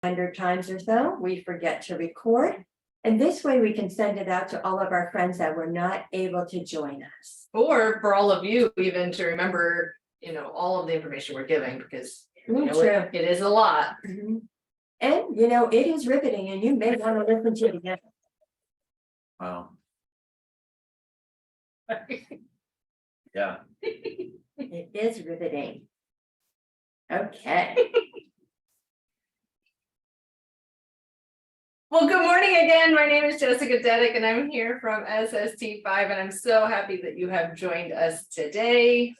100 times or so, we forget to record. And this way we can send it out to all of our friends that were not able to join us. Or for all of you, even to remember, all of the information we're giving, because True. it is a lot. Mhm. And it is riveting, and you may want to listen to it again. Wow. Yeah. It is riveting. Okay. Well, good morning again. My name is Jessica Dedick, and I'm here from SST5, and I'm so happy that you have joined us today.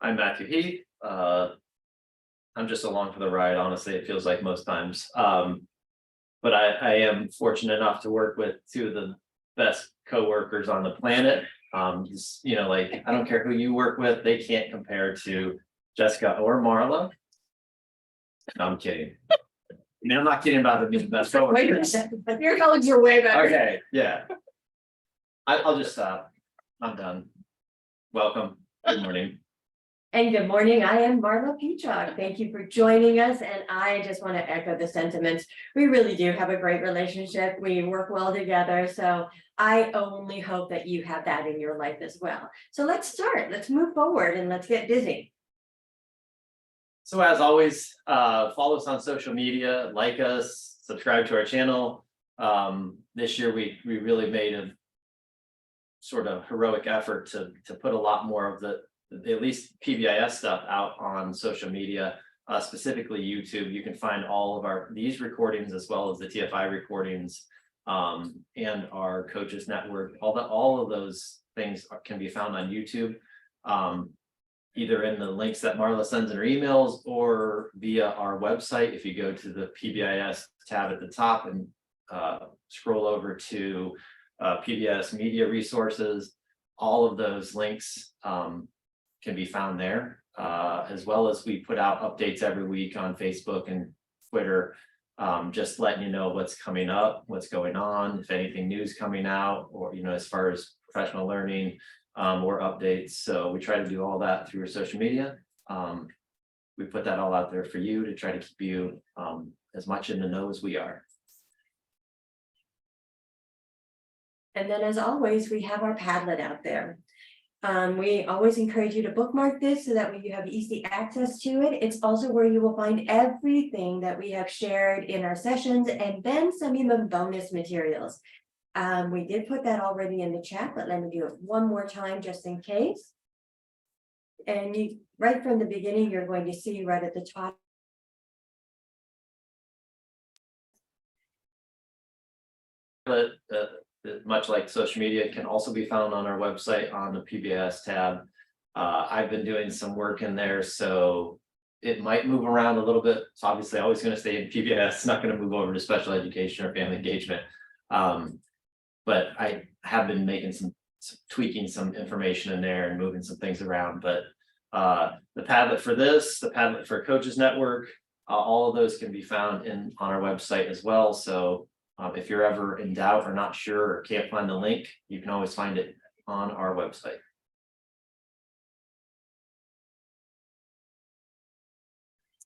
I'm Matthew Heath. I'm just along for the ride. Honestly, it feels like most times. But I am fortunate enough to work with two of the best coworkers on the planet. I don't care who you work with, they can't compare to Jessica or Marla. No, I'm kidding. I'm not kidding about them being the best coworkers. Your colleagues are way better. Okay, yeah. I'll just stop. I'm done. Welcome. Good morning. And good morning, I am Marla Peacock. Thank you for joining us. And I just want to echo the sentiments. We really do have a great relationship. We work well together. So I only hope that you have that in your life as well. So let's start. Let's move forward and let's get busy. So as always, follow us on social media, like us, subscribe to our channel. This year we really made a sort of heroic effort to put a lot more of the at least PBIS stuff out on social media, specifically YouTube. You can find all of these recordings as well as the TFI recordings and our coaches network. All of those things can be found on YouTube. Either in the links that Marla sends in her emails or via our website. If you go to the PBIS tab at the top and scroll over to PBIS media resources, all of those links can be found there, as well as we put out updates every week on Facebook and Twitter, just letting you know what's coming up, what's going on, if anything new is coming out, or as far as professional learning, or updates. So we try to do all that through our social media. We put that all out there for you to try to keep you as much in the know as we are. And then as always, we have our Padlet out there. We always encourage you to bookmark this so that you have easy access to it. It's also where you will find everything that we have shared in our sessions and then some even bonus materials. We did put that already in the chat, but let me do it one more time just in case. And right from the beginning, you're going to see right at the top. But much like social media, it can also be found on our website on the PBIS tab. I've been doing some work in there, so it might move around a little bit. It's obviously always going to stay in PBIS. It's not going to move over to special education or family engagement. But I have been making tweaking some information in there and moving some things around. But the Padlet for this, the Padlet for Coaches Network, all of those can be found on our website as well. So if you're ever in doubt or not sure or can't find the link, you can always find it on our website.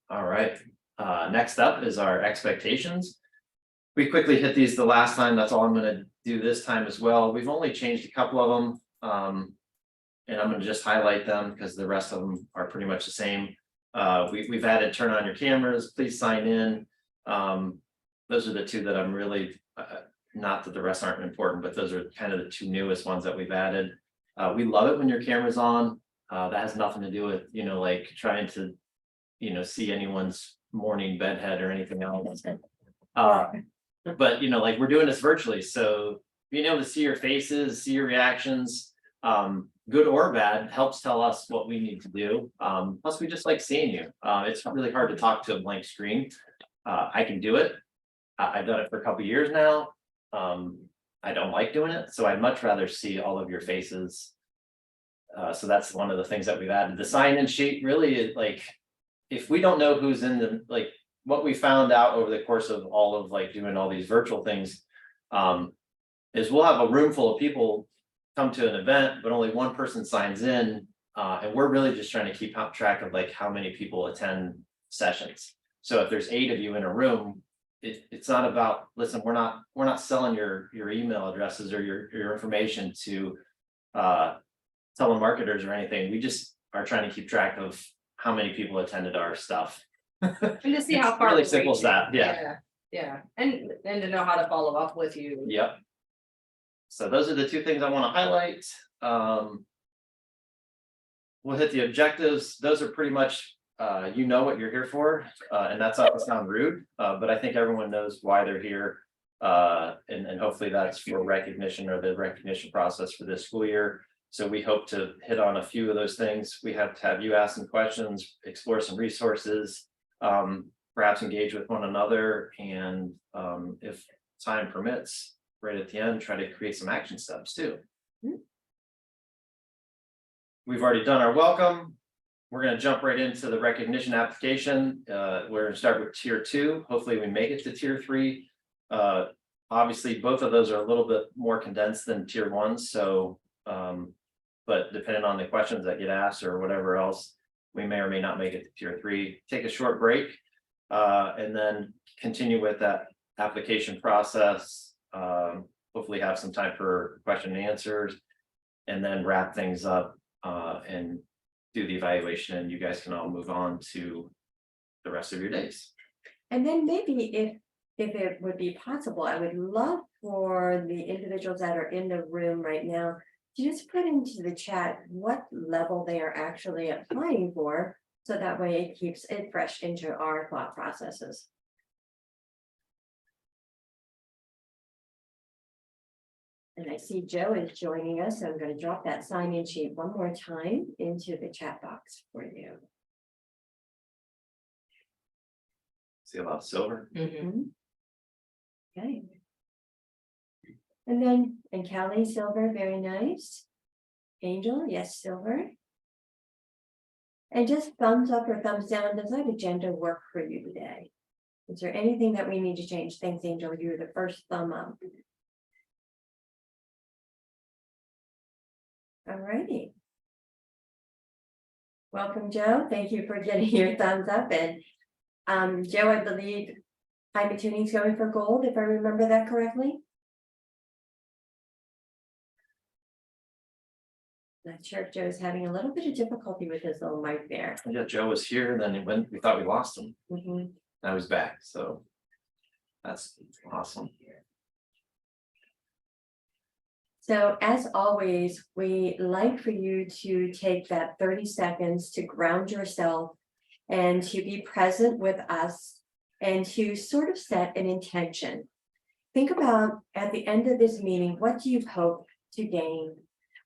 All right, next up is our expectations. We quickly hit these the last time. That's all I'm going to do this time as well. We've only changed a couple of them, and I'm going to just highlight them because the rest of them are pretty much the same. We've added turn on your cameras, please sign in. Those are the two that I'm really, not that the rest aren't important, but those are kind of the two newest ones that we've added. We love it when your camera's on. That has nothing to do with, like trying to, see anyone's morning bedhead or anything else. But like we're doing this virtually, so being able to see your faces, see your reactions, good or bad, helps tell us what we need to do. Plus we just like seeing you. It's really hard to talk to a blank screen. I can do it. I've done it for a couple of years now. I don't like doing it, so I'd much rather see all of your faces. So that's one of the things that we've added. The sign-in sheet really is like, if we don't know who's in the what we found out over the course of all of doing all these virtual things, is we'll have a room full of people come to an event, but only one person signs in, and we're really just trying to keep track of how many people attend sessions. So if there's 8 of you in a room, it's not about, listen, we're not selling your email addresses or your information to telemarketers or anything. We just are trying to keep track of how many people attended our stuff. And to see how It's far. really we're simple as reaching. that, yeah. Yeah, and to know how to follow up with you. Yep. So those are the 2 things I want to highlight. We'll hit the objectives. Those are pretty much, you know what you're here for, and that's not to sound rude, but I think everyone knows why they're here. And hopefully that's for recognition or the recognition process for this school year. So we hope to hit on a few of those things. We have to have you ask some questions, explore some resources, perhaps engage with one another, and if time permits, right at the end, try to create some action steps too. We've already done our welcome. We're going to jump right into the recognition application. We're going to start with tier 2. Hopefully we make it to tier 3. Obviously, both of those are a little bit more condensed than tier 1. So, but depending on the questions that get asked or whatever else, we may or may not make it to tier 3. Take a short break and then continue with that application process. Hopefully have some time for question and answers, and then wrap things up and do the evaluation, and you guys can all move on to the rest of your days. And then maybe if it would be possible, I would love for the individuals that are in the room right now to just put into the chat what level they are actually applying for, so that way it keeps it fresh into our thought processes. And I see Joe is joining us, so I'm going to drop that sign-in sheet one more time into the chat box for you. See a lot of silver. Mhm. Okay. And Kelly, silver, very nice. Angel, yes, silver. And just thumbs up or thumbs down, does that agenda work for you today? Is there anything that we need to change? Thanks, Angel, you were the first thumb up. All righty. Welcome, Joe. Thank you for getting your thumbs up. And Joe, I believe climate tuning is going for gold, if I remember that correctly. Not sure if Joe's having a little bit of difficulty with his little mic there. Yeah, Joe was here, then we thought we lost him. Mhm. Now he's back, so that's awesome. So as always, we like for you to take that 30 seconds to ground yourself and to be present with us and to sort of set an intention. Think about at the end of this meeting, what do you hope to gain?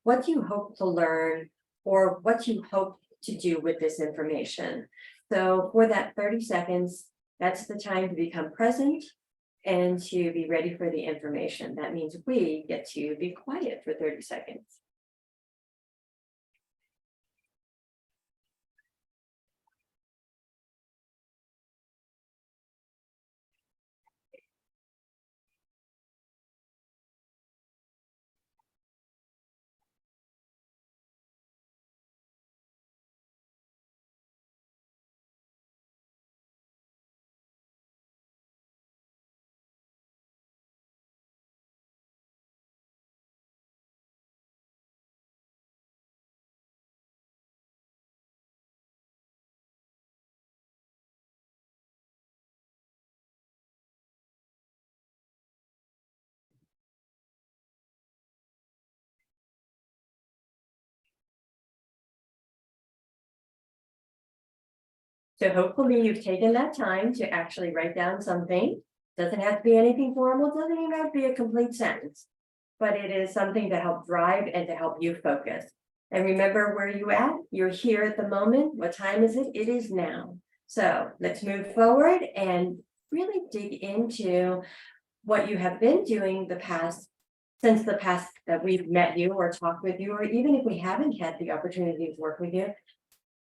What do you hope to learn? Or what do you hope to do with this information? So for that 30 seconds, that's the time to become present and to be ready for the information. That means we get to be quiet for 30 seconds. So hopefully you've taken that time to actually write down something. Doesn't have to be anything formal, doesn't even have to be a complete sentence. But it is something to help drive and to help you focus. And remember where you at? You're here at the moment. What time is it? It is now. So let's move forward and really dig into what you have been doing since the past that we've met you or talked with you, or even if we haven't had the opportunity to work with you.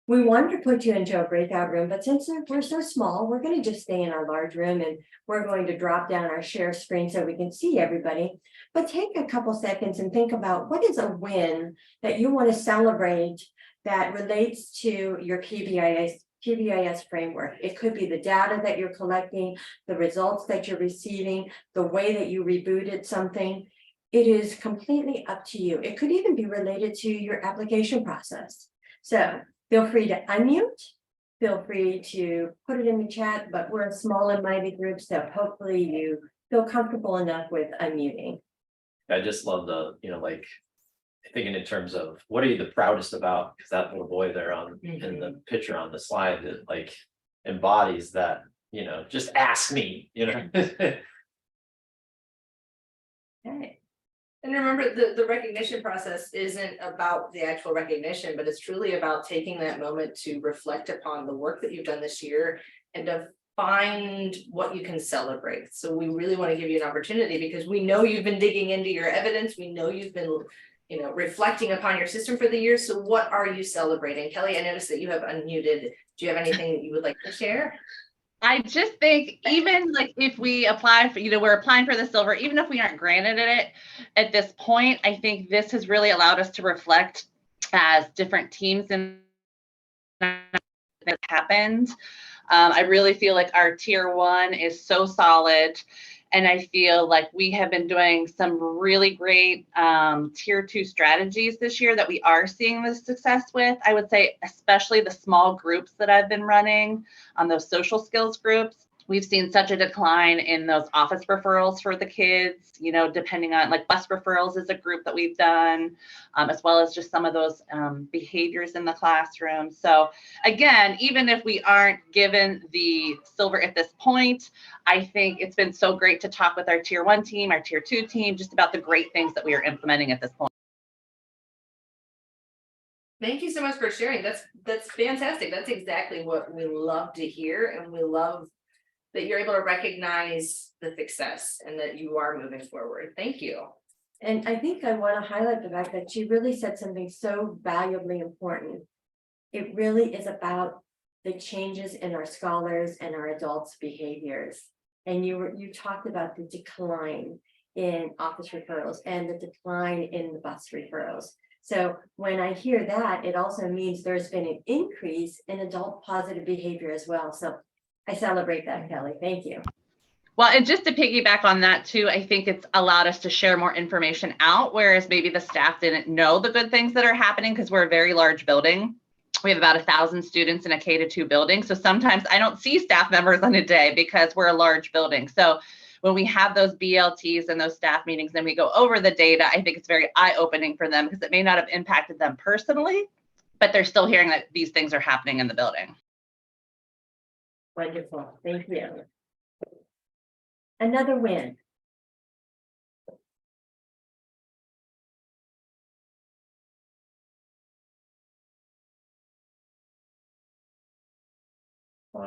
We wanted to put you into a breakout room, but since we're so small, we're going to just stay in our large room, and we're going to drop down our share screen so we can see everybody. But take a couple seconds and think about what is a win that you want to celebrate that relates to your PBIS framework. It could be the data that you're collecting, the results that you're receiving, the way that you rebooted something. It is completely up to you. It could even be related to your application process. So feel free to unmute. Feel free to put it in the chat, but we're a small and mighty group, so hopefully you feel comfortable enough with unmuting. I just love the, like, thinking in terms of what are you the proudest about? Because that little boy there on in the picture on the slide that like embodies that, just ask me, Okay. And remember, the recognition process isn't about the actual recognition, but it's truly about taking that moment to reflect upon the work that you've done this year and to find what you can celebrate. So we really want to give you an opportunity because we know you've been digging into your evidence. We know you've been, reflecting upon your system for the year. So what are you celebrating? Kelly, I noticed that you have unmuted. Do you have anything that you would like to share? I just think even like if we apply for, we're applying for the silver, even if we aren't granted it at this point, I think this has really allowed us to reflect as different teams and that happened. I really feel like our tier 1 is so solid. And I feel like we have been doing some really great tier 2 strategies this year that we are seeing the success with. I would say, especially the small groups that I've been running on those social skills groups. We've seen such a decline in those office referrals for the kids, depending on like bus referrals is a group that we've done, as well as just some of those behaviors in the classroom. So again, even if we aren't given the silver at this point, I think it's been so great to talk with our tier 1 team, our tier 2 team, just about the great things that we are implementing at this point. Thank you so much for sharing. That's fantastic. That's exactly what we love to hear. And we love that you're able to recognize the success and that you are moving forward. Thank you. And I think I want to highlight the fact that she really said something so valuably important. It really is about the changes in our scholars and our adults' behaviors. And you talked about the decline in office referrals and the decline in the bus referrals. So when I hear that, it also means there's been an increase in adult positive behavior as well. So I celebrate that, Kelly. Thank you. Well, and just to piggyback on that too, I think it's allowed us to share more information out, whereas maybe the staff didn't know the good things that are happening because we're a very large building. We have about 1,000 students in a K-2 building. So sometimes I don't see staff members on a day because we're a large building. So when we have those BLTs and those staff meetings and we go over the data, I think it's very eye-opening for them because it may not have impacted them personally, but they're still hearing that these things are happening in the building. Wonderful. Thank you. Another win.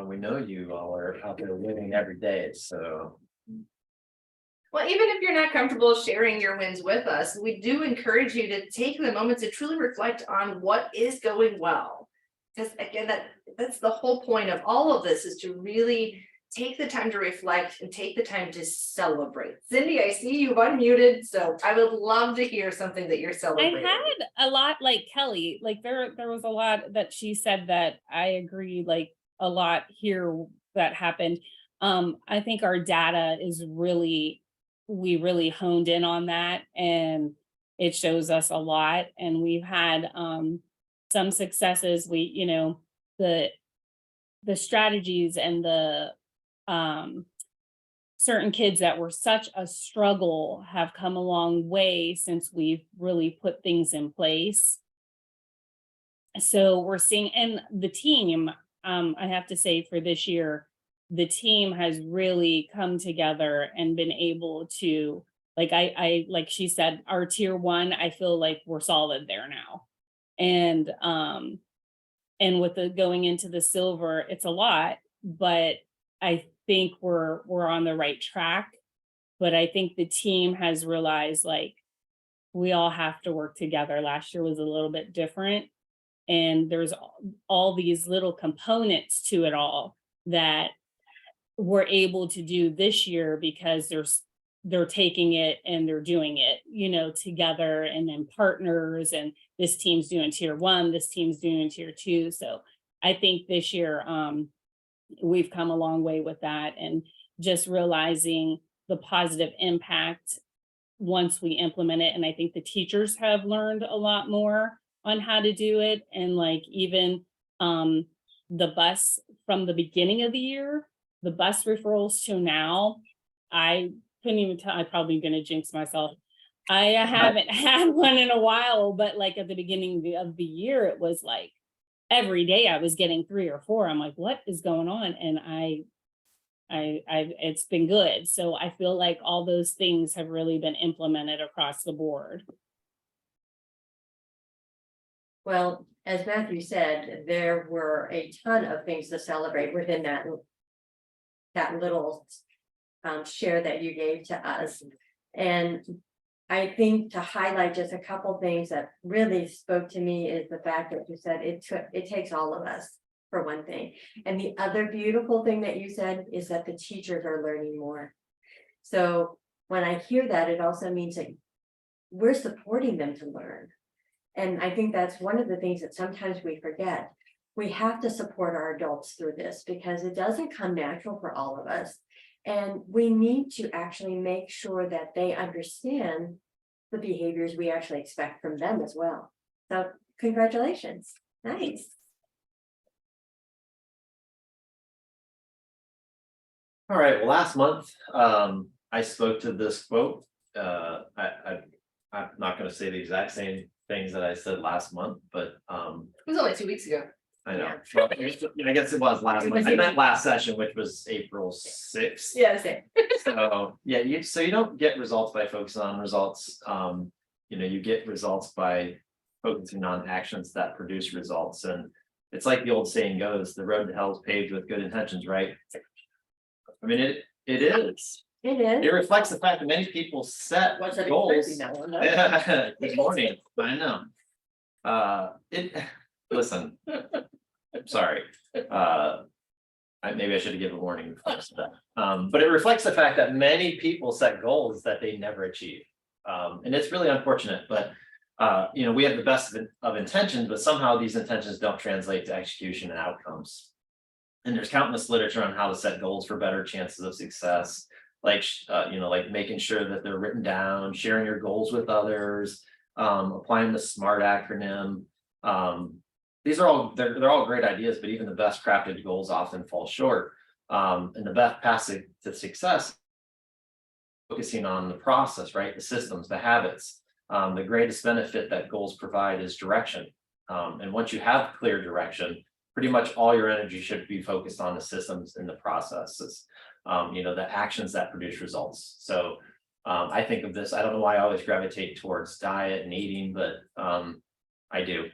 We know you all are out there living every day, so. Well, even if you're not comfortable sharing your wins with us, we do encourage you to take the moment to truly reflect on what is going well. Because again, that's the whole point of all of this, is to really take the time to reflect and take the time to celebrate. Cindy, I see you've unmuted, so I would love to hear something that you're celebrating. I had a lot like Kelly, like there was a lot that she said that I agree, like a lot here that happened. I think our data is we really honed in on that, and it shows us a lot. And we've had some successes. The strategies and the certain kids that were such a struggle have come a long way since we've really put things in place. So we're seeing, and the team, I have to say for this year, the team has really come together and been able to, like like she said, our tier 1, I feel like we're solid there now. And with the going into the silver, it's a lot, but I think we're on the right track. But I think the team has realized like we all have to work together. Last year was a little bit different. And there's all these little components to it all that we're able to do this year because they're taking it and they're doing it, together, and then partners, and this team's doing tier 1, this team's doing tier 2. So I think this year, we've come a long way with that, and just realizing the positive impact once we implement it. And I think the teachers have learned a lot more on how to do it. And like even the bus from the beginning of the year, the bus referrals to now, I couldn't even tell, I'm probably gonna jinx myself. I haven't had one in a while, but like at the beginning of the year, it was like every day I was getting 3 or 4. I'm like, what is going on? And it's been good. So I feel like all those things have really been implemented across the board. Well, as Matthew said, there were a ton of things to celebrate within that little share that you gave to us. And I think to highlight just a couple things that really spoke to me is the fact that you said it takes all of us, for one thing. And the other beautiful thing that you said is that the teachers are learning more. So when I hear that, it also means that we're supporting them to learn. And I think that's one of the things that sometimes we forget. We have to support our adults through this because it doesn't come natural for all of us. And we need to actually make sure that they understand the behaviors we actually expect from them as well. So congratulations. Nice. All right, well, last month, I spoke to this quote. I'm not gonna say the exact same things that I said last month, but It was only 2 weeks ago. I know. Well, I guess it was last month. I meant last session, which was April 6th. Yeah, same. So, yeah, you don't get results by focusing on results. You get results by focusing on actions that produce results. And it's like the old saying goes, the road to hell is paved with good intentions, right? I mean, it is. It is. It reflects the fact that many people set What's that goals. expressing that one, huh? Yeah, good morning, I know. Listen, I'm sorry. Maybe I should have given a warning before I said that. But it reflects the fact that many people set goals that they never achieve. And it's really unfortunate, but we have the best of intentions, but somehow these intentions don't translate to execution and outcomes. And there's countless literature on how to set goals for better chances of success. Like making sure that they're written down, sharing your goals with others, applying the SMART acronym. These are all, they're all great ideas, but even the best crafted goals often fall short. And the best path to success, focusing on the process, right? The systems, the habits. The greatest benefit that goals provide is direction. And once you have clear direction, pretty much all your energy should be focused on the systems and the processes, the actions that produce results. So I think of this, I don't know why I always gravitate towards diet and eating, but I do.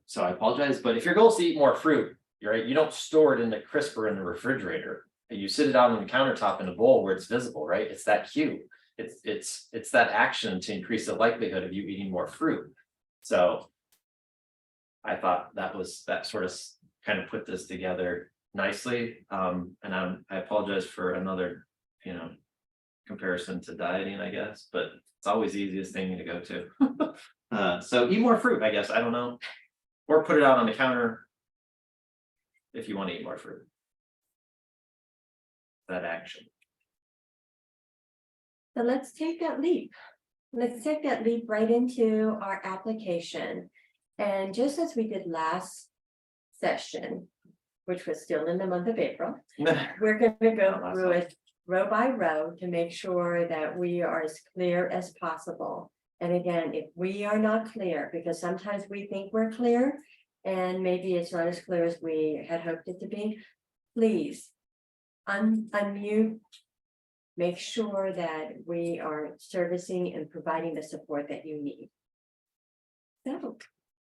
So I apologize, but if your goal is to eat more fruit, right, you don't store it in the crisper in the refrigerator. You sit it out on the countertop in a bowl where it's visible, right? It's that cue. It's that action to increase the likelihood of you eating more fruit. So I thought that sort of kind of put this together nicely. And I apologize for another, comparison to dieting, I guess, but it's always the easiest thing to go to. So eat more fruit, I guess, I don't know, or put it out on the counter if you want to eat more fruit. That action. So let's take that leap. Let's take that leap right into our application. And just as we did last session, which was still in the month of April, we're going to go through it row by row to make sure that we are as clear as possible. And again, if we are not clear, because sometimes we think we're clear and maybe it's not as clear as we had hoped it to be, please unmute. Make sure that we are servicing and providing the support that you need. So.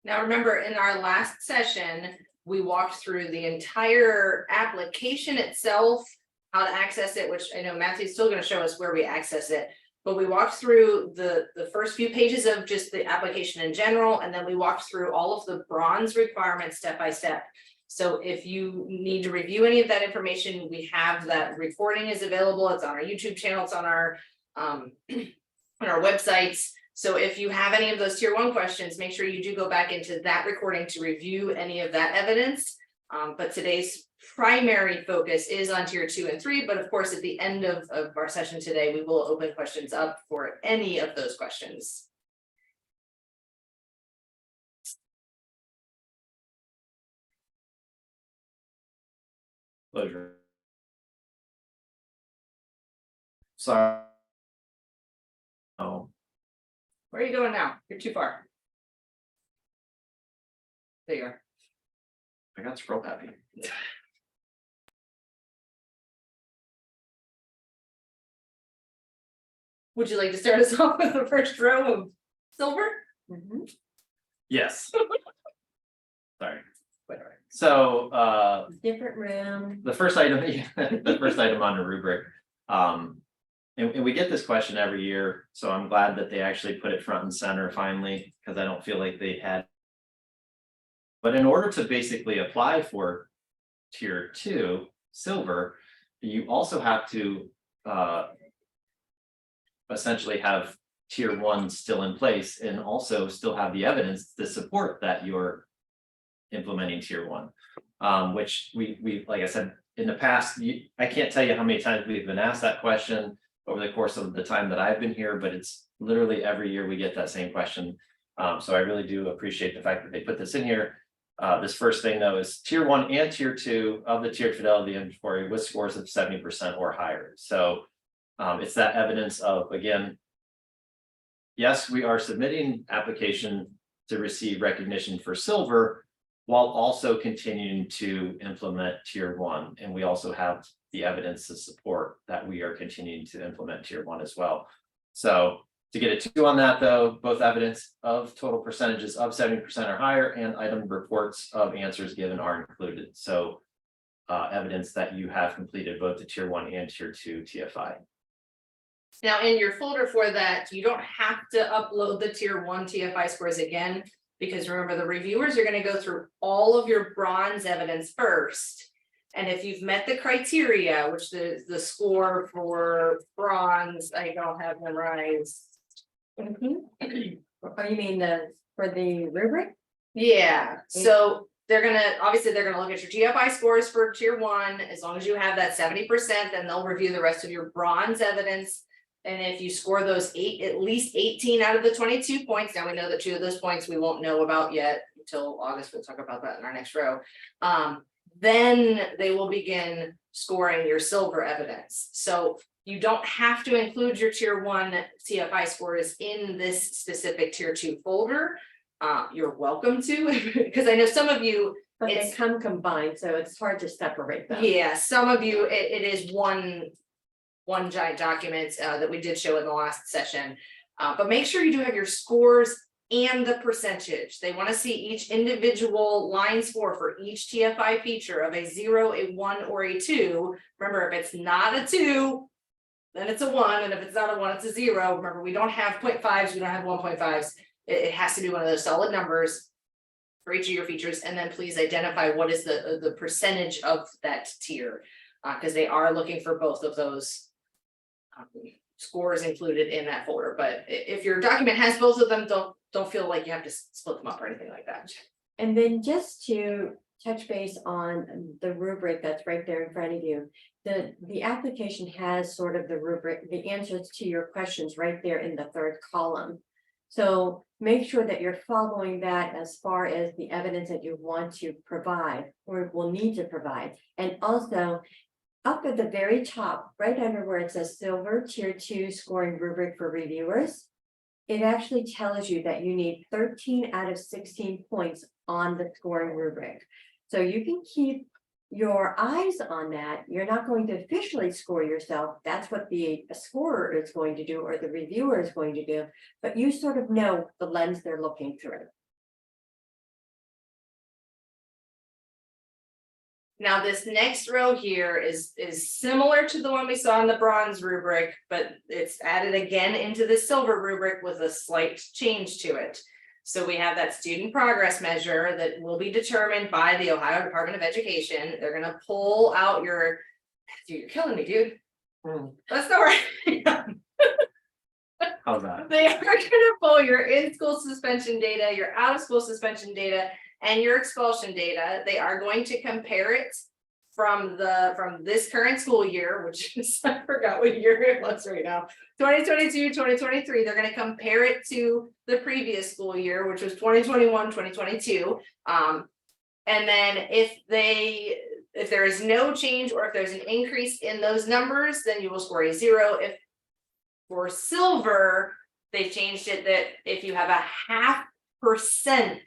Now, remember, in our last session, we walked through the entire application itself, how to access it, which I know Matthew's still going to show us where we access it. But we walked through the first few pages of just the application in general, and then we walked through all of the bronze requirements step by step. So if you need to review any of that information, we have that recording is available. It's on our YouTube channel. It's on our websites. So if you have any of those tier 1 questions, make sure you do go back into that recording to review any of that evidence. But today's primary focus is on tier 2 and 3, but of course, at the end of our session today, we will open questions up for any of those questions. Closure. Sorry. Oh, Where are you going now? You're too far. There you are. I got scroll happy. Would you like to start us off with the first row of silver? Mhm. Yes. Sorry. So, Different room. the first item, the first item on the rubric. And we get this question every year, so I'm glad that they actually put it front and center finally, because I don't feel like they had. But in order to basically apply for tier 2 silver, you also have to essentially have tier 1 still in place and also still have the evidence to support that you're implementing tier 1. Which we like I said in the past, I can't tell you how many times we've been asked that question over the course of the time that I've been here, but it's literally every year we get that same question. So I really do appreciate the fact that they put this in here. This first thing though is tier 1 and tier 2 of the tiered fidelity inventory with scores of 70% or higher. So it's that evidence of, again, yes, we are submitting application to receive recognition for silver while also continuing to implement tier 1. And we also have the evidence to support that we are continuing to implement tier 1 as well. So to get a 2 on that though, both evidence of total percentages of 70% or higher and item reports of answers given are included. So evidence that you have completed both the tier 1 and tier 2 TFI. Now, in your folder for that, you don't have to upload the tier 1 TFI scores again, because remember, the reviewers are going to go through all of your bronze evidence first. And if you've met the criteria, which the score for bronze, I don't have memorized. Oh, you mean for the rubric? Yeah, so they're gonna look at your TFI scores for tier 1. As long as you have that 70%, then they'll review the rest of your bronze evidence. And if you score those at least 18 out of the 22 points, now we know that 2 of those points we won't know about yet until August. We'll talk about that in our next row. Then they will begin scoring your silver evidence. So you don't have to include your tier 1 TFI scores in this specific tier 2 folder. You're welcome to, because I know some of you, But they it's come combined, so it's hard to separate them. yeah, some of you, it is one giant document that we did show in the last session. But make sure you do have your scores and the percentage. They want to see each individual line score for each TFI feature of a 0, a 1, or a 2. Remember, if it's not a 2, then it's a 1, and if it's not a 1, it's a 0. Remember, we don't have 0.5s, we don't have 1.5s. It has to be one of those solid numbers for each of your features, and then please identify what is the percentage of that tier, because they are looking for both of those scores included in that folder. But if your document has both of them, don't feel like you have to split them up or anything like that. And then just to touch base on the rubric that's right there in front of you, the application has sort of the rubric, the answers to your questions right there in the 3rd column. So make sure that you're following that as far as the evidence that you want to provide or will need to provide. And also up at the very top, right under where it says silver tier 2 scoring rubric for reviewers, it actually tells you that you need 13 out of 16 points on the scoring rubric. So you can keep your eyes on that. You're not going to officially score yourself. That's what the scorer is going to do or the reviewer is going to do, but you sort of know the lens they're looking through. Now, this next row here is similar to the one we saw in the bronze rubric, but it's added again into the silver rubric with a slight change to it. So we have that student progress measure that will be determined by the Ohio Department of Education. They're gonna pull out your, dude, you're killing me, dude. That's not right. How's that? They are gonna pull your in-school suspension data, your out-of-school suspension data, and your expulsion data, they are going to compare it from this current school year, which is, I forgot what year it was right now, 2022, 2023. They're going to compare it to the previous school year, which was 2021, 2022. And then if there is no change, or if there's an increase in those numbers, then you will score a 0. If for silver, they've changed it that if you have a 0.5%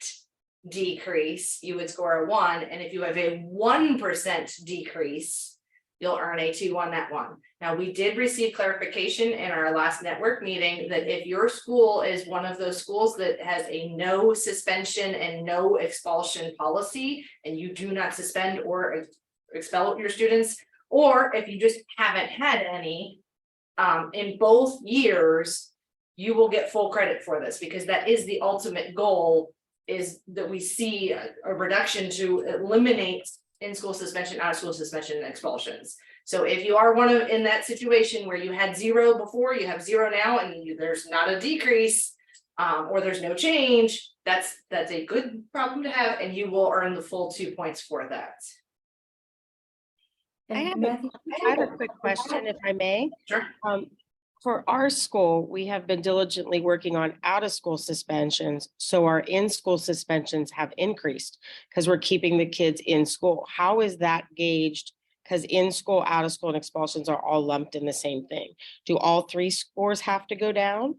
decrease, you would score a 1. And if you have a 1% decrease, you'll earn a 2 on that one. Now, we did receive clarification in our last network meeting that if your school is one of those schools that has a no suspension and no expulsion policy, and you do not suspend or expel your students, or if you just haven't had any in both years, you will get full credit for this, because that is the ultimate goal, is that we see a reduction to eliminate in-school suspension, out-of-school suspension, and expulsions. So if you are in that situation where you had 0 before, you have 0 now, and there's not a decrease, or there's no change, that's a good problem to have, and you will earn the full 2 points for that. And I have a- Matthew, I have a quick question, if I may. Sure. For our school, we have been diligently working on out-of-school suspensions, so our in-school suspensions have increased because we're keeping the kids in school. How is that gauged? Because in-school, out-of-school, and expulsions are all lumped in the same thing. Do all 3 scores have to go down?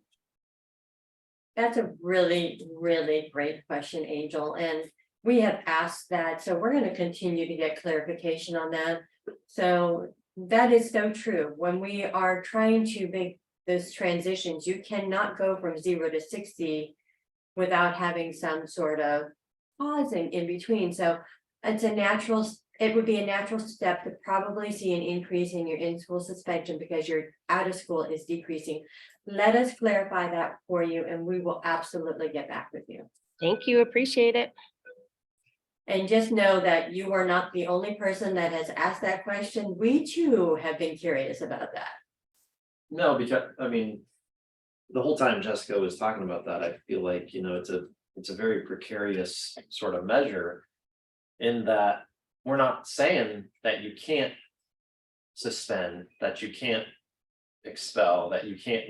that's a really, really great question, Angel, and we have asked that, so we're going to continue to get clarification on that. So that is so true. When we are trying to make those transitions, you cannot go from 0 to 60 without having some sort of pausing in between. So it would be a natural step to probably see an increase in your in-school suspension because your out of school is decreasing. Let us clarify that for you, and we will absolutely get back with you. Thank you, appreciate it. And just know that you are not the only person that has asked that question. We too have been curious about that. No, because, I mean, the whole time Jessica was talking about that, I feel like, it's a very precarious sort of measure. In that we're not saying that you can't suspend, that you can't expel, that you can't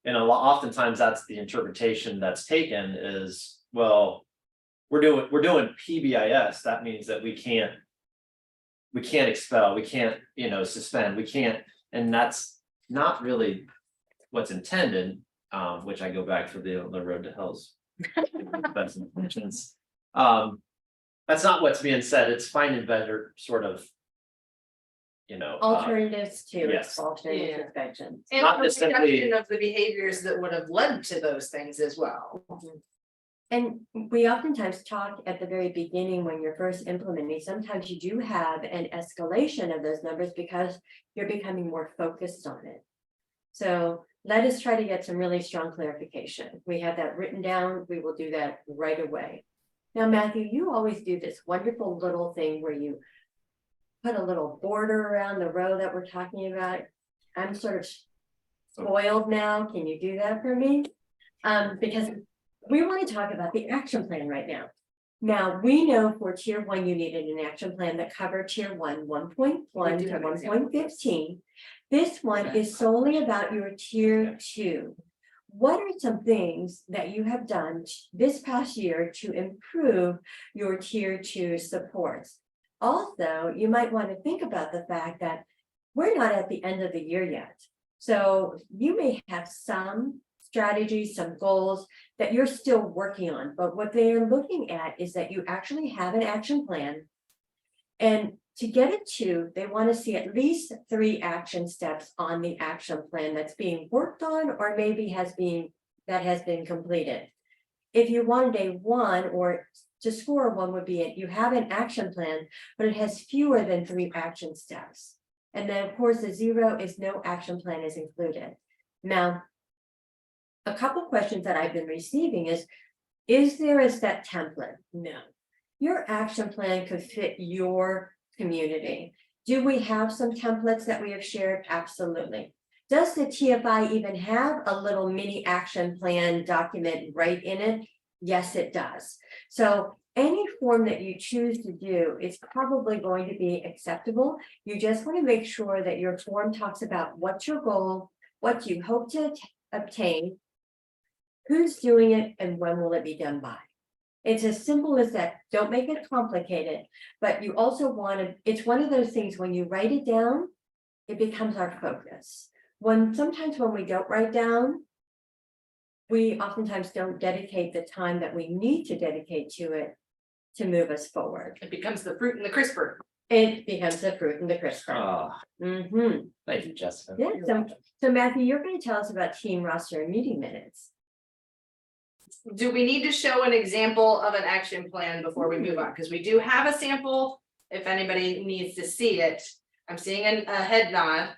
oftentimes that's the interpretation that's taken is, well, we're doing PBIS. That means that we can't expel, we can't, suspend, we can't, and that's not really what's intended, which I go back to the road to hell's best intentions. That's not what's being said. It's finding better sort of, Alternatives to yes. expulsion and Yeah. suspension. And Not the just simply- reduction of the behaviors that would have led to those things as well. And we oftentimes talk at the very beginning when you're first implementing, sometimes you do have an escalation of those numbers because you're becoming more focused on it. So let us try to get some really strong clarification. We have that written down. We will do that right away. Now, Matthew, you always do this wonderful little thing where you put a little border around the row that we're talking about. I'm sort of spoiled now. Can you do that for me? Because we want to talk about the action plan right now. Now, we know for tier 1, you needed an action plan that covered tier 1, 1.1 We do to have an example. 1.15. This one is solely about your tier 2. What are some things that you have done this past year to improve your tier 2 supports? Also, you might want to think about the fact that we're not at the end of the year yet. So you may have some strategies, some goals that you're still working on, but what they are looking at is that you actually have an action plan. And to get it to, they want to see at least 3 action steps on the action plan that's being worked on or maybe has been completed. If you wanted a 1 or to score a 1 would be it, you have an action plan, but it has fewer than 3 action steps. And then of course the 0 is no action plan is included. Now, a couple questions that I've been receiving is there a set template? No. Your action plan could fit your community. Do we have some templates that we have shared? Absolutely. Does the TFI even have a little mini action plan document right in it? Yes, it does. So any form that you choose to do is probably going to be acceptable. You just want to make sure that your form talks about what's your goal, what you hope to obtain, who's doing it, and when will it be done by. It's as simple as that. Don't make it complicated, but you also want to, it's one of those things when you write it down, it becomes our focus. Sometimes when we don't write down, we oftentimes don't dedicate the time that we need to dedicate to it to move us forward. It becomes the fruit and the crisper. It becomes the fruit and the crisper. Ah, thank you, Jessica. Yeah, so Matthew, you're going to tell us about team roster and meeting minutes. Do we need to show an example of an action plan before we move on? Because we do have a sample, if anybody needs to see it. I'm seeing a head nod.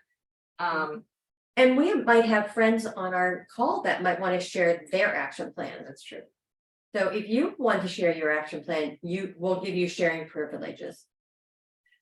And we might have friends on our call that might want to share their action plan. That's true. So if you want to share your action plan, will give you sharing privileges.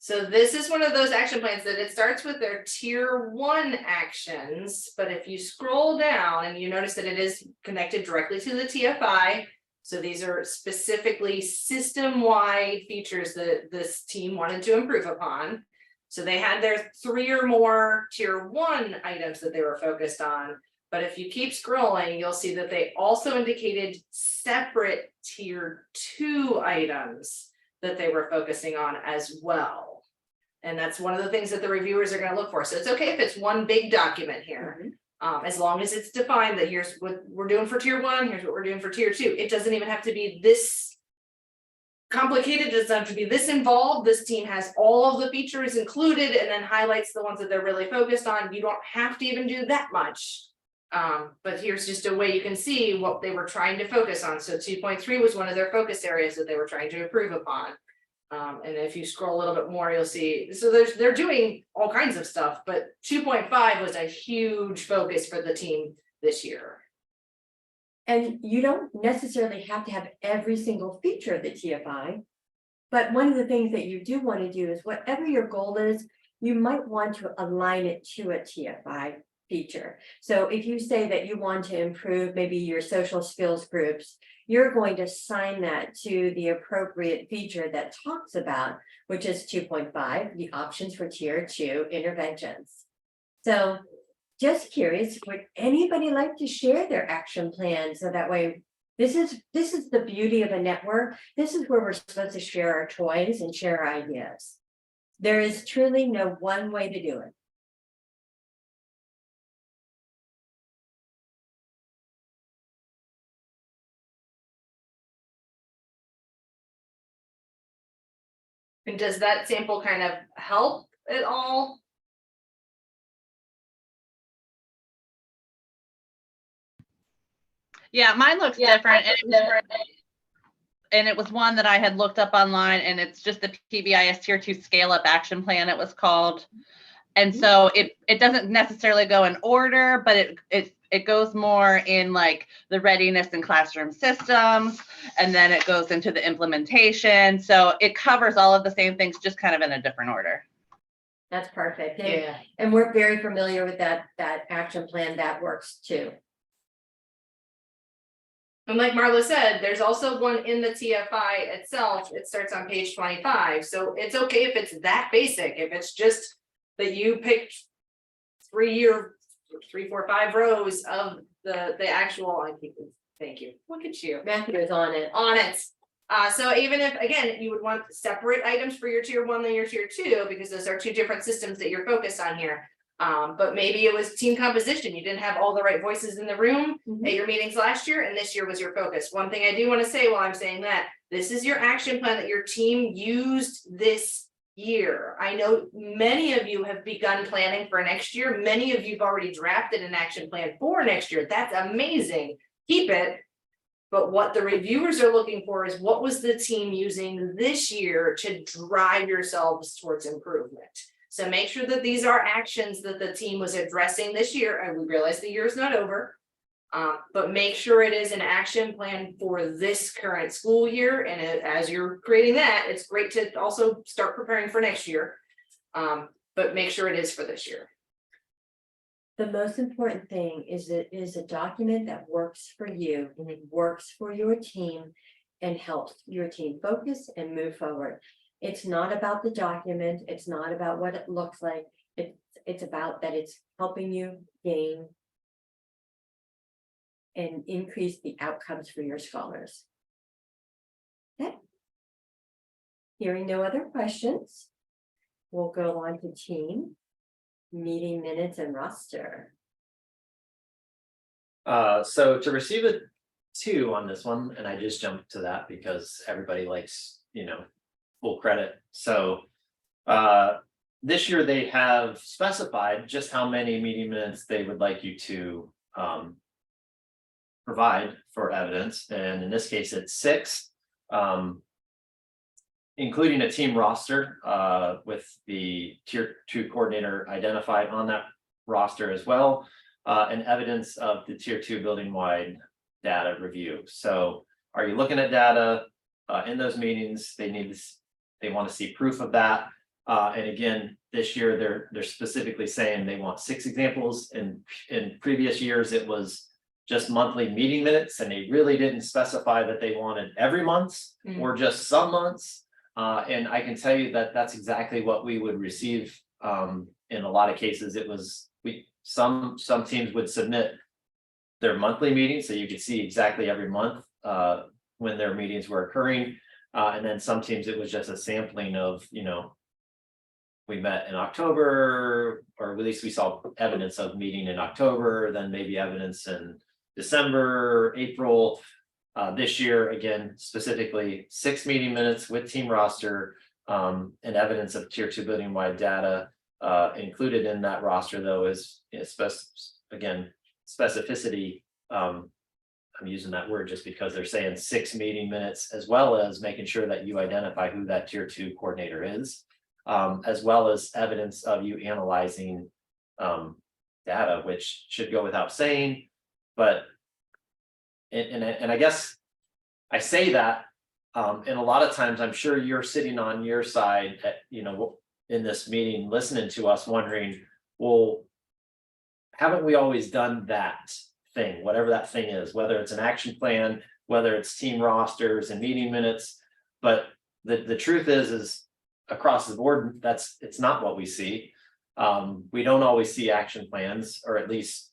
So this is one of those action plans that it starts with their tier 1 actions, but if you scroll down and you notice that it is connected directly to the TFI. So these are specifically system-wide features that this team wanted to improve upon. So they had their 3 or more tier 1 items that they were focused on. But if you keep scrolling, you'll see that they also indicated separate tier 2 items that they were focusing on as well. And that's one of the things that the reviewers are going to look for. So it's okay if it's one big document here. As long as it's defined that here's what we're doing for tier 1, here's what we're doing for tier 2. It doesn't even have to be this complicated, it doesn't have to be this involved. This team has all of the features included and then highlights the ones that they're really focused on. You don't have to even do that much. But here's just a way you can see what they were trying to focus on. So 2.3 was one of their focus areas that they were trying to improve upon. And if you scroll a little bit more, you'll see, so they're doing all kinds of stuff, but 2.5 was a huge focus for the team this year. And you don't necessarily have to have every single feature of the TFI. But one of the things that you do want to do is whatever your goal is, you might want to align it to a TFI feature. So if you say that you want to improve maybe your social skills groups, you're going to assign that to the appropriate feature that talks about, which is 2.5, the options for tier 2 interventions. So just curious, would anybody like to share their action plan? So that way, this is the beauty of a network. This is where we're supposed to share our toys and share our ideas. There is truly no one way to do it. And does that sample kind of help at all? Yeah, mine looks different. And it was one that I had looked up online, and it's just the PBIS Tier 2 Scale Up Action Plan, it was called. And so it doesn't necessarily go in order, but it goes more in like the readiness in classroom systems, and then it goes into the implementation. So it covers all of the same things, just kind of in a different order. That's perfect. And, Yeah. and we're very familiar with that action plan. That works too. And like Marla said, there's also one in the TFI itself. It starts on page 25. So it's okay if it's that basic, if it's just that you picked 3 or 3, 4, 5 rows of the actual, thank you. Look at you. Matthew is on it. On it. So even if, again, you would want separate items for your tier 1 than your tier 2, because those are 2 different systems that you're focused on here. But maybe it was team composition. You didn't have all the right voices in the room at your meetings last year, and this year was your focus. One thing I do want to say while I'm saying that, this is your action plan that your team used this year. I know many of you have begun planning for next year. Many of you have already drafted an action plan for next year. That's amazing. Keep it. But what the reviewers are looking for is what was the team using this year to drive yourselves towards improvement. So make sure that these are actions that the team was addressing this year. And we realize the year is not over. But make sure it is an action plan for this current school year. And as you're creating that, it's great to also start preparing for next year. But make sure it is for this year. The most important thing is it is a document that works for you, and it works for your team. and helps your team focus and move forward. It's not about the document, it's not about what it looks like, it's about that it's helping you gain and increase the outcomes for your scholars. Okay. Hearing no other questions, we'll go on to team meeting minutes and roster. So to receive a 2 on this one, and I just jumped to that because everybody likes, full credit. So this year they have specified just how many meeting minutes they would like you to provide for evidence. And in this case, it's 6, including a team roster with the tier 2 coordinator identified on that roster as well, and evidence of the tier 2 building wide data review. So are you looking at data in those meetings? They want to see proof of that. And again, this year they're specifically saying they want 6 examples. And in previous years, it was just monthly meeting minutes, and they really didn't specify that they wanted every month or just some months. And I can tell you that that's exactly what we would receive. In a lot of cases, it was some teams would submit their monthly meetings, so you could see exactly every month when their meetings were occurring. And then some teams, it was just a sampling of, we met in October, or at least we saw evidence of meeting in October, then maybe evidence in December, April. This year, again, specifically 6 meeting minutes with team roster, and evidence of tier 2 building wide data. Included in that roster, though, is specificity. I'm using that word just because they're saying 6 meeting minutes, as well as making sure that you identify who that tier 2 coordinator is, as well as evidence of you analyzing data, which should go without saying. But and I guess I say that, and a lot of times I'm sure you're sitting on your side at, in this meeting, listening to us, wondering, well, haven't we always done that thing, whatever that thing is, whether it's an action plan, whether it's team rosters and meeting minutes? But the truth is across the board, it's not what we see. We don't always see action plans, or at least,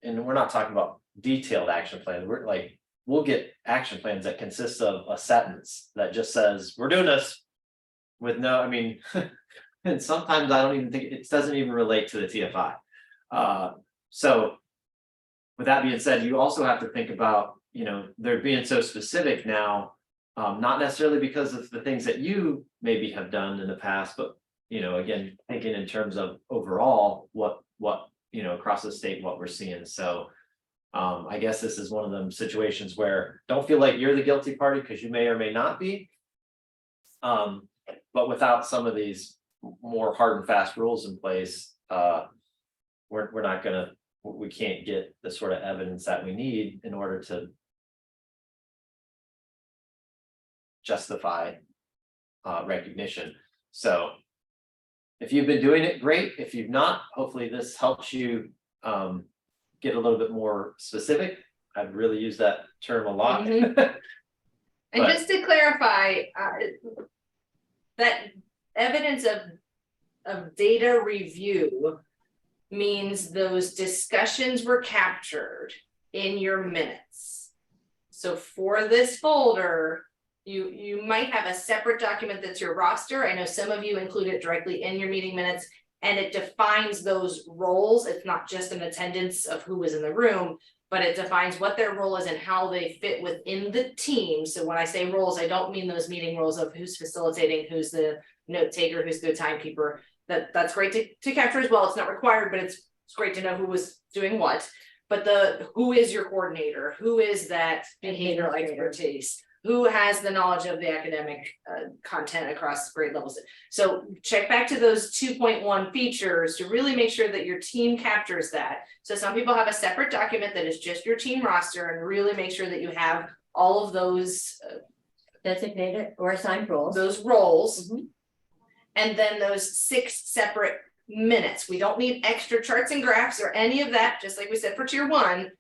and we're not talking about detailed action plans. We'll get action plans that consist of a sentence that just says, we're doing this, with no, and sometimes I don't even think it doesn't even relate to the TFI. So with that being said, you also have to think about, they're being so specific now, not necessarily because of the things that you maybe have done in the past, but, again, thinking in terms of overall what across the state, what we're seeing. So I guess this is one of them situations where don't feel like you're the guilty party, because you may or may not be. But without some of these more hard and fast rules in place, we're not gonna, we can't get the sort of evidence that we need in order to justify recognition. So if you've been doing it, great. If you've not, hopefully this helps you get a little bit more specific. I've really used that term a lot. And But- just to clarify, that evidence of data review means those discussions were captured in your minutes. So for this folder, you might have a separate document that's your roster. I know some of you include it directly in your meeting minutes, and it defines those roles. It's not just an attendance of who was in the room, but it defines what their role is and how they fit within the team. So when I say roles, I don't mean those meeting roles of who's facilitating, who's the note taker, who's the timekeeper. That's great to capture as well. It's not required, but it's great to know who was doing what. But who is your coordinator? Who is that behavioral expertise? Who has the knowledge of the academic content across grade levels? So check back to those 2.1 features to really make sure that your team captures that. So some people have a separate document that is just your team roster, and really make sure that you have all of those Designated or assigned roles. those roles. Mhm. And then those 6 separate minutes. We don't need extra charts and graphs or any of that, just like we said for tier 1.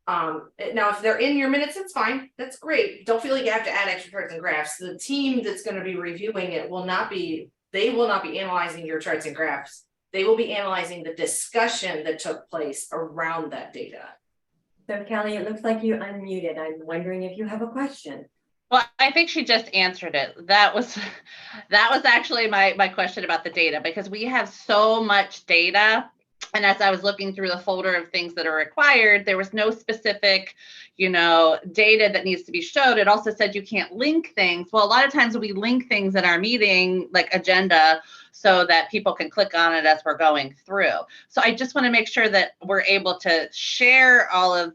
Now, if they're in your minutes, it's fine, that's great, don't feel like you have to add extra charts and graphs, the team that's gonna be reviewing it will not be, they will not be analyzing your charts and graphs. They will be analyzing the discussion that took place around that data. So Kelly, it looks like you unmuted. I'm wondering if you have a question. Well, I think she just answered it. That was actually my question about the data, because we have so much data. And as I was looking through the folder of things that are required, there was no specific, data that needs to be showed. It also said you can't link things. Well, a lot of times we link things in our meeting, like agenda, so that people can click on it as we're going through. So I just want to make sure that we're able to share all of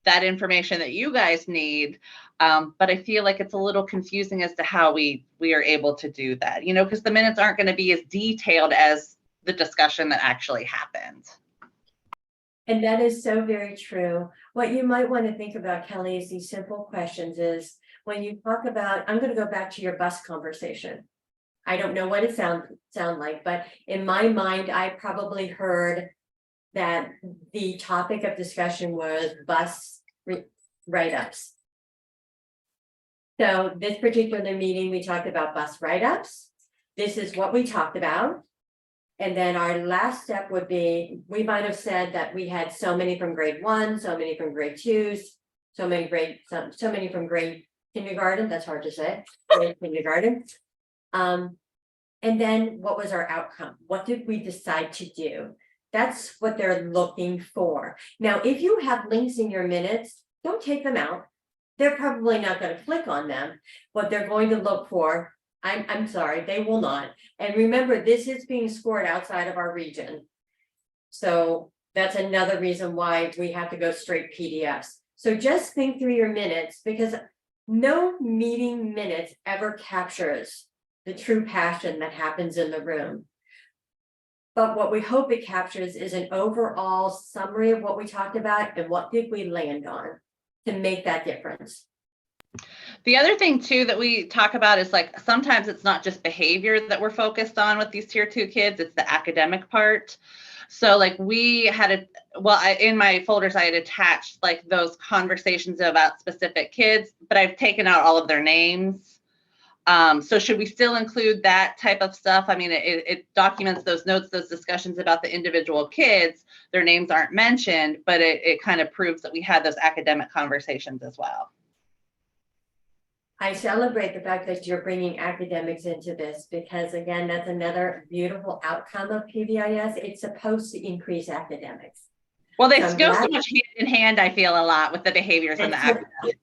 that information that you guys need. But I feel like it's a little confusing as to how we are able to do that, because the minutes aren't going to be as detailed as the discussion that actually happened. And that is so very true. What you might want to think about, Kelly, is these simple questions is when you talk about, I'm going to go back to your bus conversation. I don't know what it sound like, but in my mind, I probably heard that the topic of discussion was bus write-ups. So this particular meeting, we talked about bus write-ups. This is what we talked about. And then our last step would be, we might have said that we had so many from grade 1, so many from grade 2, so many from grade kindergarten, that's hard to say, grade kindergarten. And then what was our outcome? What did we decide to do? That's what they're looking for. Now, if you have links in your minutes, don't take them out. They're probably not going to click on them. What they're going to look for, I'm sorry, they will not. And remember, this is being scored outside of our region. So that's another reason why we have to go straight PDFs. So just think through your minutes, because no meeting minutes ever captures the true passion that happens in the room. But what we hope it captures is an overall summary of what we talked about and what did we land on to make that difference. The other thing too that we talk about is like sometimes it's not just behavior that we're focused on with these tier 2 kids, it's the academic part. So like we had in my folders I had attached like those conversations about specific kids, but I've taken out all of their names. So should we still include that type of stuff? I mean, it documents those notes, those discussions about the individual kids. Their names aren't mentioned, but it kind of proves that we had those academic conversations as well. I celebrate the fact that you're bringing academics into this because again, that's another beautiful outcome of PBIS. It's supposed to increase academics. Well, they go so much hand in hand, I feel a lot with the behaviors and the academics.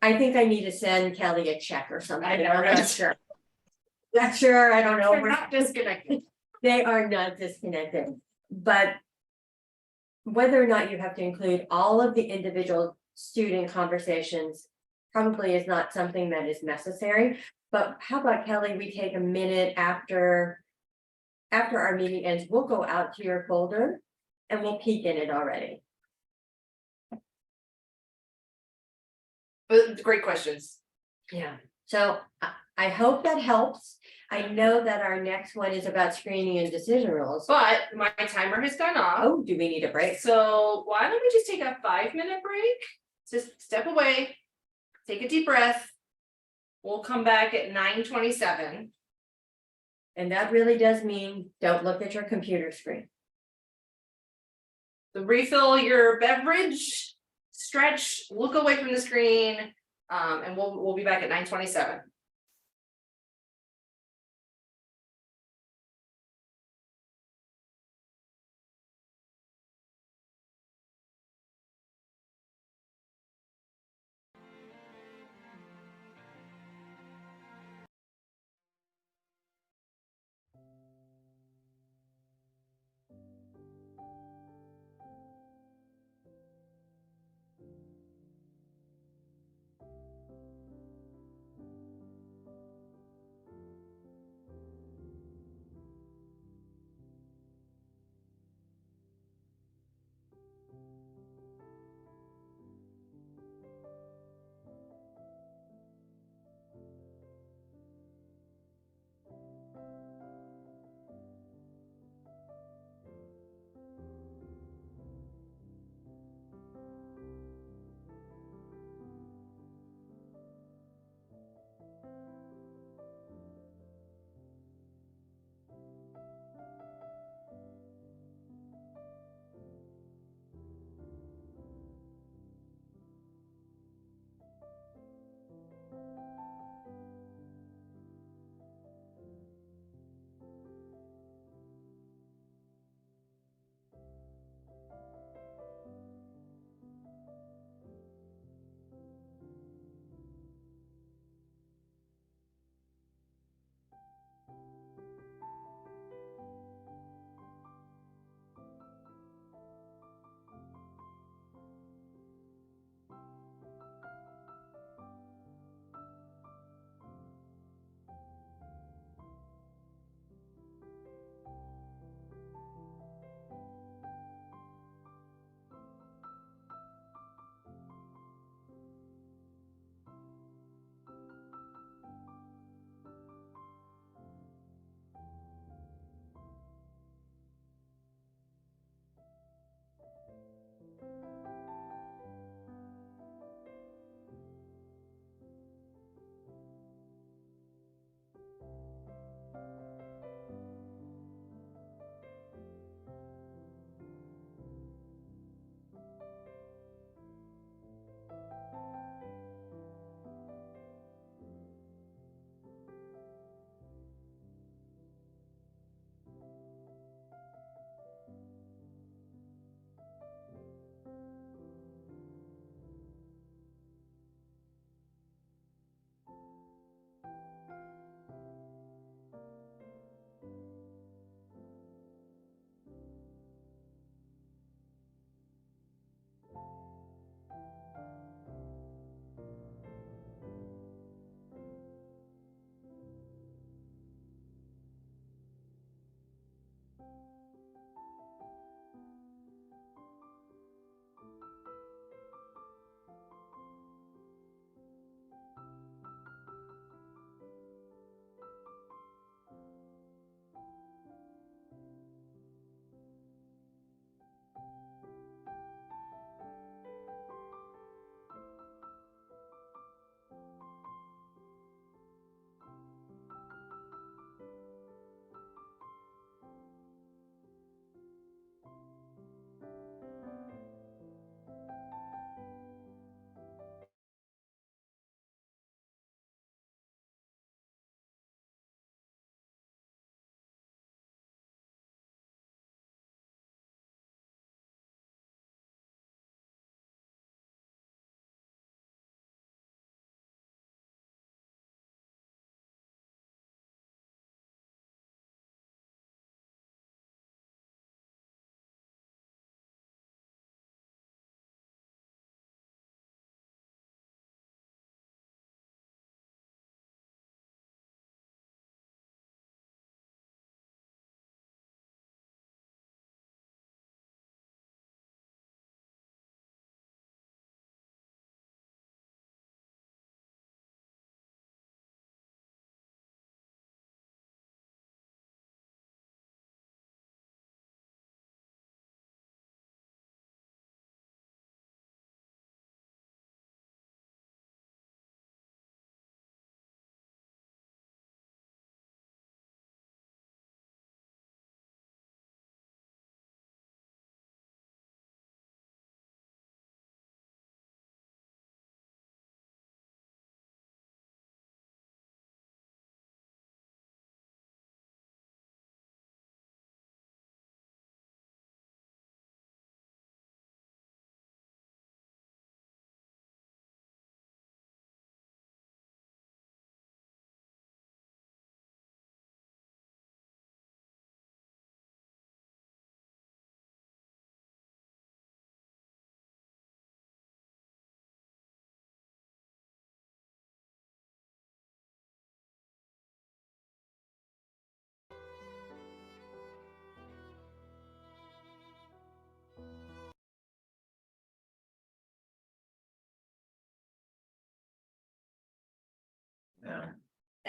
I think I need to send Kelly a check or something. I'm not sure. Not sure, I don't know. They're not disconnected. They are not disconnected, but whether or not you have to include all of the individual student conversations probably is not something that is necessary. But how about Kelly, we take a minute after our meeting ends, we'll go out to your folder and we'll peek in it already. But great questions. Yeah, so I hope that helps. I know that our next one is about screening and decision rules. But my timer has gone off. Oh, do we need a break? So why don't we just take a 5-minute break? Just step away, take a deep breath. We'll come back at 9:27. And that really does mean don't look at your computer screen. So refill your beverage, stretch, look away from the screen, and we'll be back at 9:27.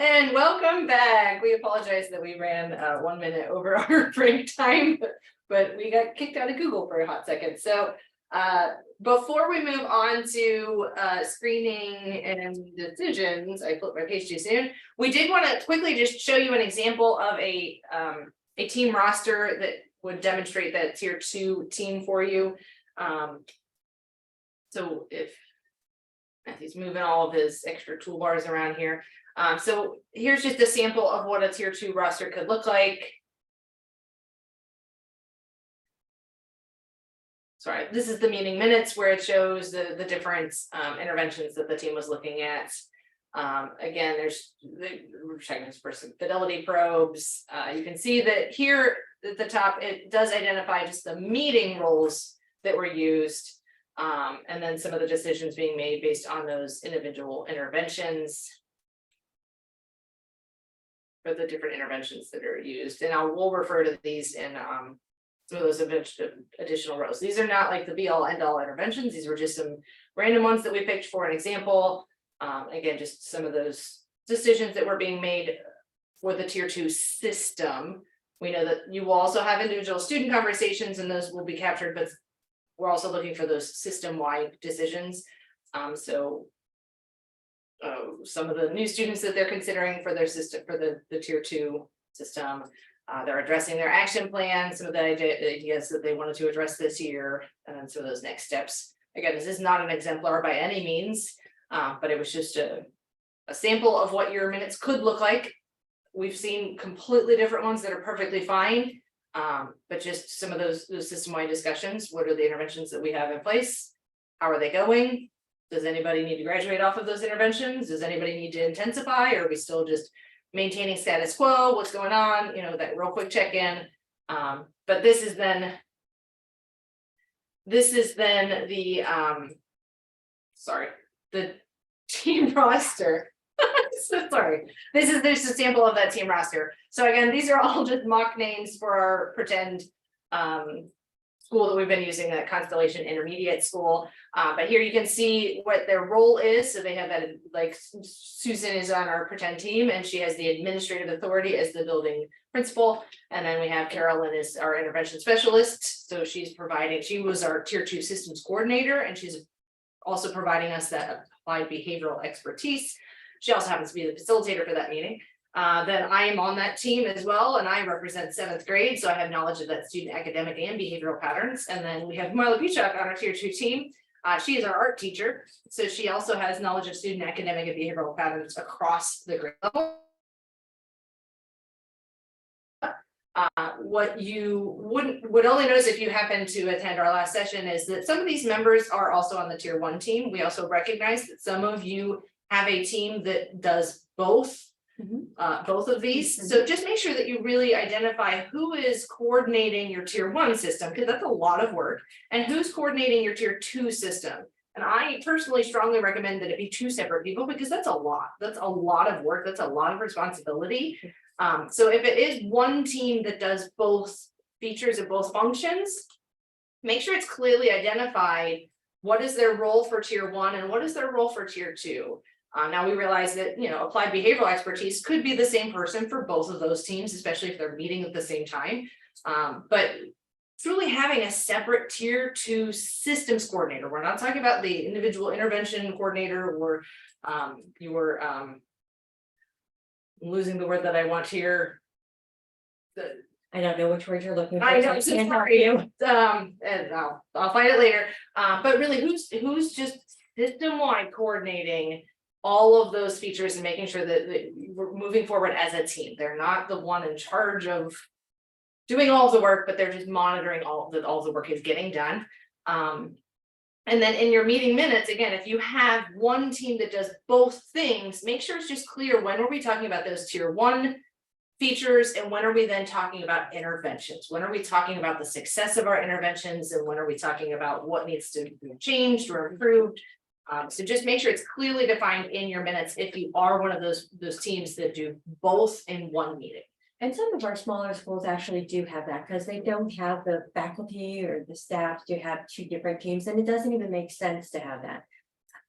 And welcome back. We apologize that we ran 1 minute over our break time, but we got kicked out of Google for a hot second. So before we move on to screening and decisions, I flipped my page too soon. We did want to quickly just show you an example of a team roster that would demonstrate that tier 2 team for you. So if Matthew's moving all of his extra toolbars around here. So here's just a sample of what a tier 2 roster could look like. Sorry, this is the meeting minutes where it shows the different interventions that the team was looking at. Again, we're checking for some fidelity probes. You can see that here at the top, it does identify just the meeting roles that were used. And then some of the decisions being made based on those individual interventions. For the different interventions that are used, and we'll refer to these in some of those additional rows. These are not like the be all end all interventions. These were just some random ones that we picked for an example. Again, just some of those decisions that were being made for the tier 2 system. We know that you will also have individual student conversations and those will be captured, but we're also looking for those system-wide decisions. Some of the new students that they're considering for their system, for the tier 2 system, they're addressing their action plan, some of the ideas that they wanted to address this year, and then some of those next steps. Again, this is not an exemplar by any means, but it was just a sample of what your minutes could look like. We've seen completely different ones that are perfectly fine, but just some of those system-wide discussions. What are the interventions that we have in place? How are they going? Does anybody need to graduate off of those interventions? Does anybody need to intensify? Or are we still just maintaining status quo? What's going on? You know, that real quick check-in. But this is then the the team roster. So sorry. There's a sample of that team roster. So again, these are all just mock names for our pretend school that we've been using, that Constellation Intermediate School. But here you can see what their role is. So they have that, like Susan is on our pretend team and she has the administrative authority as the building principal. And then we have Carolyn is our intervention specialist. So she was our tier 2 systems coordinator, and she's also providing us that applied behavioral expertise. She also happens to be the facilitator for that meeting. Then I am on that team as well, and I represent 7th grade, so I have knowledge of that student academic and behavioral patterns. And then we have Marla Buchak on our tier 2 team. She is our art teacher, so she also has knowledge of student academic and behavioral patterns across the grade level. What you would only notice if you happen to attend our last session is that some of these members are also on the tier 1 team. We also recognize that some of you have a team that does both of these. So just make sure that you really identify who is coordinating your tier 1 system, because that's a lot of work, and who's coordinating your tier 2 system. And I personally strongly recommend that it be 2 separate people, because that's a lot of work. That's a lot of responsibility. So if it is one team that does both features and both functions, make sure it's clearly identified what is their role for tier 1 and what is their role for tier 2. Now we realize that, you know, applied behavioral expertise could be the same person for both of those teams, especially if they're meeting at the same time. But truly having a separate tier 2 systems coordinator, we're not talking about the individual intervention coordinator or I'm losing the word that I want here. I don't know which word you're looking for. I know, so so can't help sorry. you. And I'll find it later. But really, who's just system-wide coordinating all of those features and making sure that we're moving forward as a team. They're not the one in charge of doing all of the work, but they're just monitoring all the work is getting done. And then in your meeting minutes, again, if you have one team that does both things, make sure it's just clear, when are we talking about those tier 1 features, and when are we then talking about interventions? When are we talking about the success of our interventions, and when are we talking about what needs to be changed or improved? So just make sure it's clearly defined in your minutes if you are one of those teams that do both in one meeting. And some of our smaller schools actually do have that, because they don't have the faculty or the staff to have 2 different teams, and it doesn't even make sense to have that.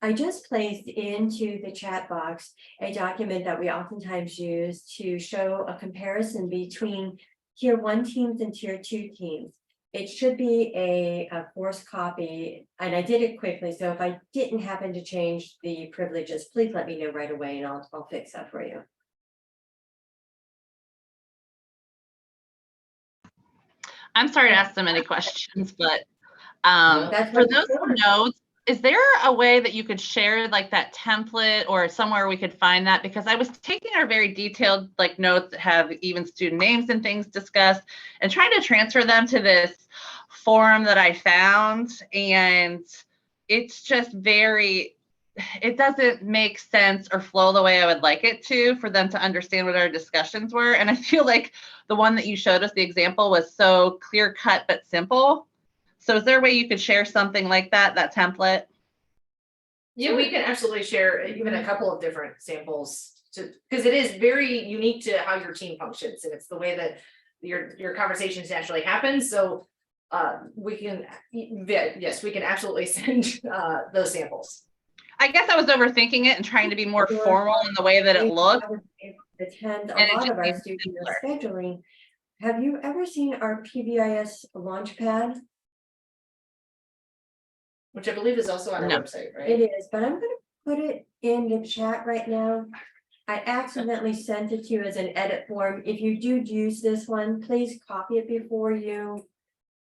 I just placed into the chat box a document that we oftentimes use to show a comparison between tier 1 teams and tier 2 teams. It should be a forced copy, and I did it quickly, so if I didn't happen to change the privileges, please let me know right away and I'll fix that for you. I'm sorry to ask so many questions, but That's for what those it's for. notes, is there a way that you could share like that template or somewhere we could find that? Because I was taking our very detailed like notes that have even student names and things discussed and trying to transfer them to this form that I found. And it's just very, it doesn't make sense or flow the way I would like it to for them to understand what our discussions were. And I feel like the one that you showed us, the example, was so clear cut but simple. So is there a way you could share something like that template? Yeah, we can absolutely share even a couple of different samples because it is very unique to how your team functions and it's the way that your conversations naturally happen. So we can, yes, we can absolutely send those samples. I guess I was overthinking it and trying to be more formal in the way that it looked. Attend a And it lot just of our needs student simpler. scheduling. Have you ever seen our PBIS Launchpad? Which I believe is also on our No. website, right? It is, but I'm gonna put it in the chat right now. I accidentally sent it to you as an edit form. If you do use this one, please copy it before you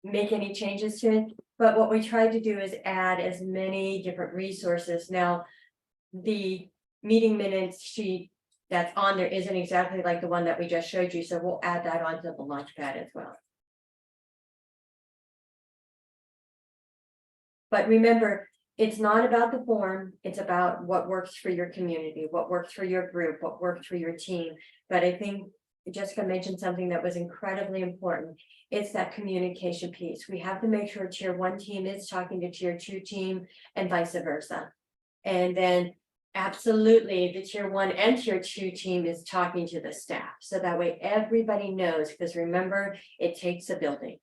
make any changes to it. But what we tried to do is add as many different resources. Now, the meeting minutes sheet that's on there isn't exactly like the one that we just showed you, so we'll add that onto the Launchpad as well. But remember, it's not about the form, it's about what works for your community, what works for your group, what works for your team. But I think Jessica mentioned something that was incredibly important. It's that communication piece. We have to make sure tier 1 team is talking to tier 2 team and vice versa. And then absolutely the tier 1 and tier 2 team is talking to the staff. So that way everybody knows, because remember, it takes a building.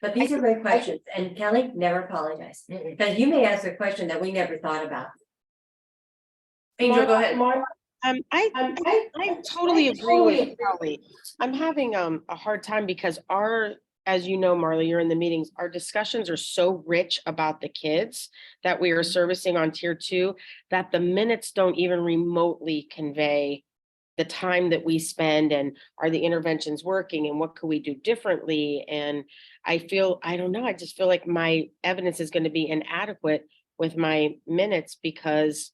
But these are great questions, and Kelly, never apologize, because you may ask a question that we never thought about. Angel, go ahead. I totally agree with Kelly. I'm having a hard time because as you know, Marla, you're in the meetings, our discussions are so rich about the kids that we are servicing on tier 2 that the minutes don't even remotely convey the time that we spend and are the interventions working and what could we do differently. And I don't know, I just feel like my evidence is going to be inadequate with my minutes because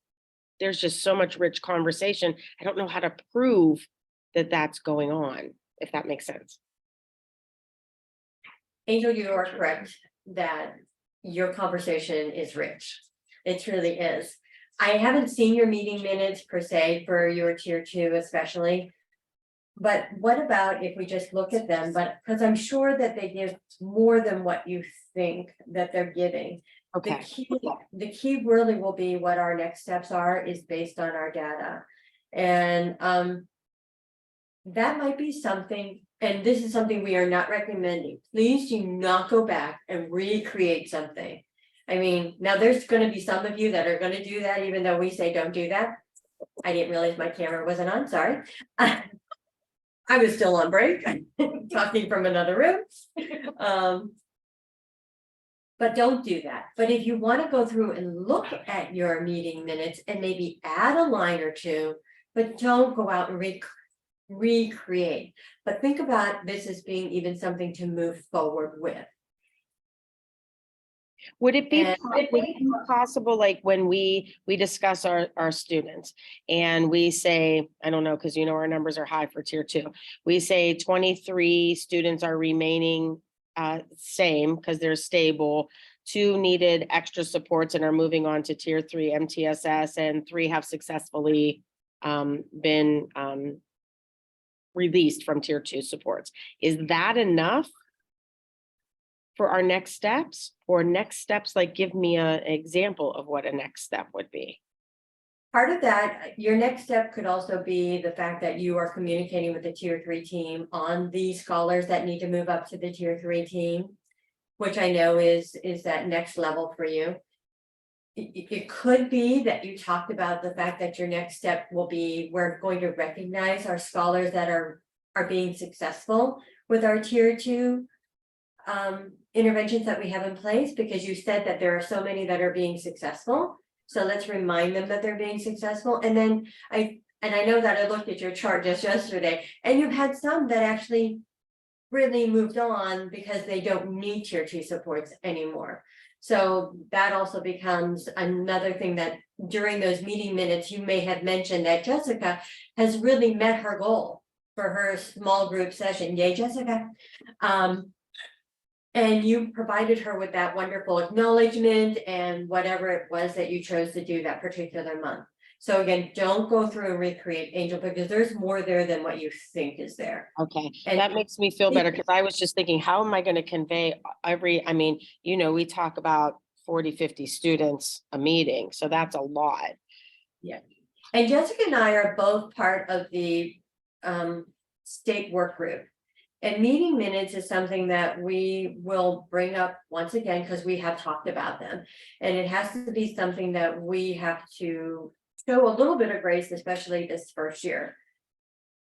there's just so much rich conversation. I don't know how to prove that that's going on, if that makes sense. Angel, you are correct that your conversation is rich. It truly is. I haven't seen your meeting minutes per se for your tier 2 especially. But what about if we just look at them, but because I'm sure that they give more than what you think that they're giving. Okay. The key really will be what our next steps are is based on our data. And that might be something, and this is something we are not recommending. Please do not go back and recreate something. I mean, now there's going to be some of you that are going to do that, even though we say don't do that. I didn't realize my camera wasn't on, sorry. I was still on break, talking from another room. But don't do that. But if you want to go through and look at your meeting minutes and maybe add a line or two, but don't go out and recreate. But think about this as being even something to move forward with. Would it be possible, like when we discuss our students and we say, I don't know, because you know our numbers are high for tier 2. We say 23 students are remaining same because they're stable. 2 needed extra supports and are moving on to tier 3 MTSS, and 3 have successfully been released from tier 2 supports. Is that enough for our next steps? Or next steps, like give me an example of what a next step would be. Part of that, your next step could also be the fact that you are communicating with the tier 3 team on the scholars that need to move up to the tier 3 team, which I know is that next level for you. it could be that you talked about the fact that your next step will be, we're going to recognize our scholars that are being successful with our tier 2 interventions that we have in place, because you said that there are so many that are being successful. So let's remind them that they're being successful. And then I know that I looked at your chart just yesterday, and you've had some that actually really moved on because they don't need tier 2 supports anymore. So that also becomes another thing that during those meeting minutes, you may have mentioned that Jessica has really met her goal for her small group session. Yay, Jessica. And you provided her with that wonderful acknowledgement and whatever it was that you chose to do that particular month. So again, don't go through and recreate Angel, because there's more there than what you think is there. Okay, And- that makes me feel better, because I was just thinking, how am I going to convey I mean, we talk about 40, 50 students a meeting, so that's a lot. And Jessica and I are both part of the state work group. And meeting minutes is something that we will bring up once again, because we have talked about them. And it has to be something that we have to show a little bit of grace, especially this first year.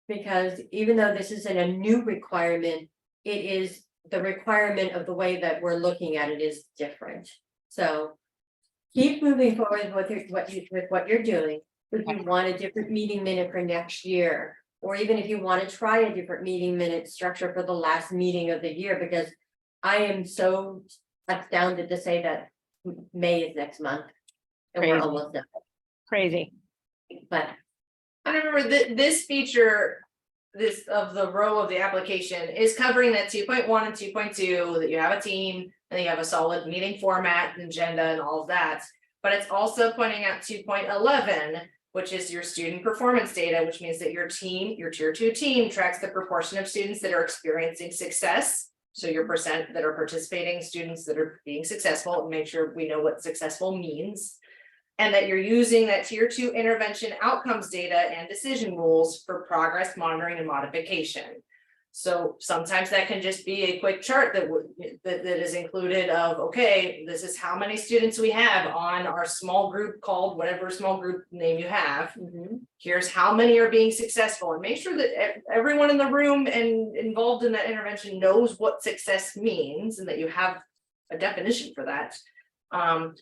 Because even though this isn't a new requirement, it is the requirement of the way that we're looking at it is different. So keep moving forward with what you're doing. If you want a different meeting minute for next year, or even if you want to try a different meeting minute structure for the last meeting of the year, because I am so astounded to say that May is next month. And we're Crazy. almost done, Crazy. but I remember that this feature, this of the row of the application is covering that 2.1 and 2.2, that you have a team and you have a solid meeting format and agenda and all of that. But it's also pointing out 2.11, which is your student performance data, which means that your team, your tier 2 team, tracks the proportion of students that are experiencing success. So your percent that are participating, students that are being successful, and make sure we know what successful means. And that you're using that tier 2 intervention outcomes data and decision rules for progress monitoring and modification. So sometimes that can just be a quick chart that is included of, okay, this is how many students we have on our small group called whatever small group name you have. Here's how many are being successful, and make sure that everyone in the room and involved in that intervention knows what success means, and that you have a definition for that.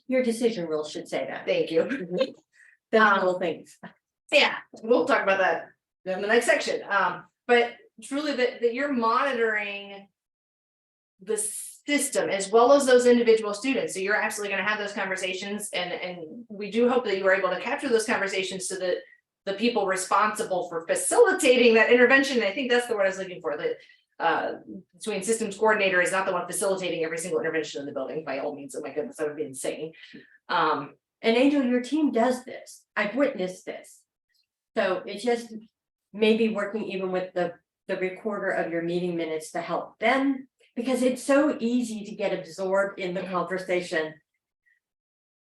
your decision rules should say that. Thank you. Those little things. Yeah, we'll talk about that in the next section. But truly that you're monitoring the system as well as those individual students. So you're absolutely going to have those conversations, and we do hope that you are able to capture those conversations so that the people responsible for facilitating that intervention, I think that's the word I was looking for, that between systems coordinator is not the one facilitating every single intervention in the building by all means. Oh my goodness, that would be insane. And Angel, your team does this. I've witnessed this. So it's just maybe working even with the recorder of your meeting minutes to help them, because it's so easy to get absorbed in the conversation.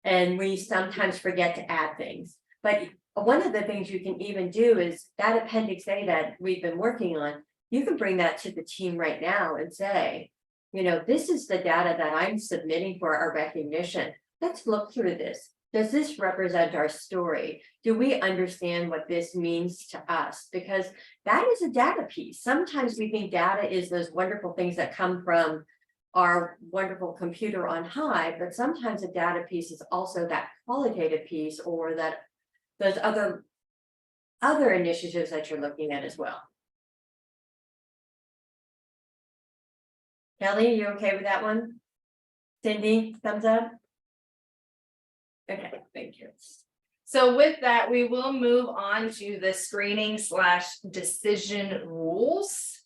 And we sometimes forget to add things. But one of the things you can even do is that Appendix A that we've been working on, you can bring that to the team right now and say, this is the data that I'm submitting for our recognition. Let's look through this. Does this represent our story? Do we understand what this means to us? Because that is a data piece. Sometimes we think data is those wonderful things that come from our wonderful computer on high, but sometimes a data piece is also that qualitative piece, or that those other initiatives that you're looking at as well. Kelly, you okay with that one? Cindy, thumbs up? Okay, thank you. So with that, we will move on to the screening / decision rules.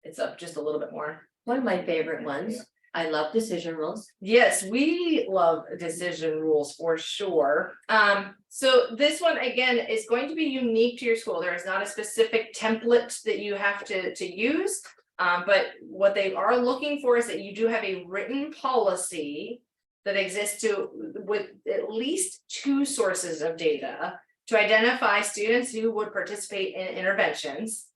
It's up just a little bit more. One of my favorite ones. I love decision rules. Yes, we love decision rules for sure. So this one again is going to be unique to your school. There is not a specific template that you have to use. But what they are looking for is that you do have a written policy that exists with at least 2 sources of data to identify students who would participate in interventions,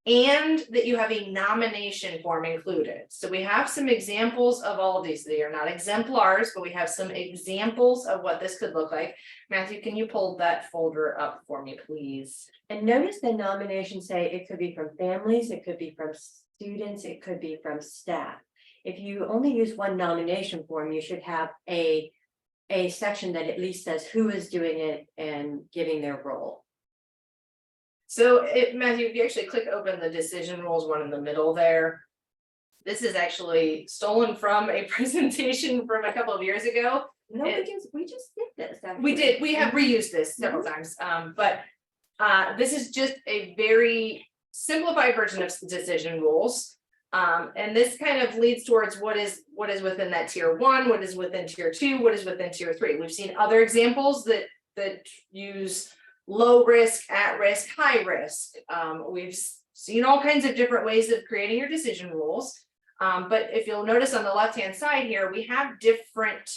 and that you have a nomination form included. So we have some examples of all of these. They are not exemplars, but we have some examples of what this could look like. Matthew, can you pull that folder up for me, please? And notice the nominations say it could be from families, it could be from students, it could be from staff. If you only use one nomination form, you should have a section that at least says who is doing it and giving their role. So Matthew, if you actually click open the decision rules one in the middle there. This is actually stolen from a presentation from a couple of years ago. No, we just did this. We have reused this several times, but this is just a very simplified version of decision rules. And this kind of leads towards what is within that tier 1, what is within tier 2, what is within tier 3. We've seen other examples that use low risk, at risk, high risk. We've seen all kinds of different ways of creating your decision rules. But if you'll notice on the left-hand side here, we have different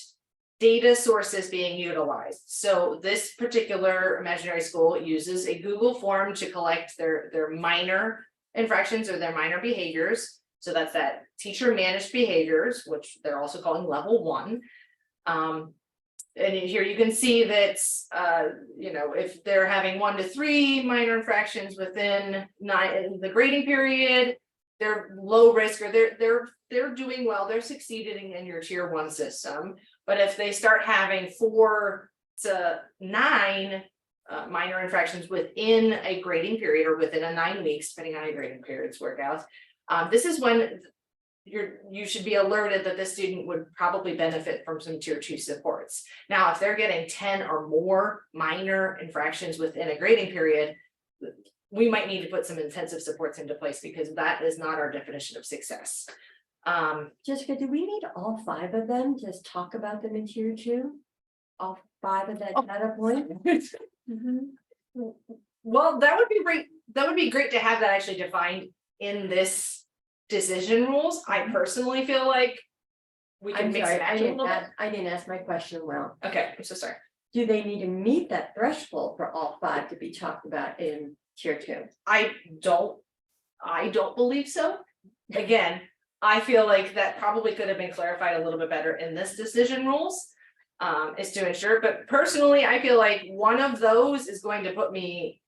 data sources being utilized. So this particular imaginary school uses a Google form to collect their minor infractions or their minor behaviors. So that's that teacher managed behaviors, which they're also calling level 1. And here you can see that, if they're having 1 to 3 minor infractions within the grading period, they're low risk, or they're doing well, they're succeeding in your tier 1 system. But if they start having 4 to 9 minor infractions within a grading period or within a 9 weeks, depending on how your grading periods work out, this is when you should be alerted that this student would probably benefit from some tier 2 supports. Now, if they're getting 10 or more minor infractions within a grading period, we might need to put some intensive supports into place, because that is not our definition of success. Jessica, do we need all 5 of them to talk about them in tier 2? All 5 of that data point? Well, that would be great. That would be great to have that actually defined in this decision rules. I personally feel like we can I'm mix sorry, and match a little bit. I didn't ask my question well. Okay, I'm so sorry. Do they need to meet that threshold for all 5 to be talked about in tier 2? I don't believe so. Again, I feel like that probably could have been clarified a little bit better in this decision rules. Is to ensure, but personally, I feel like one of those is going to put me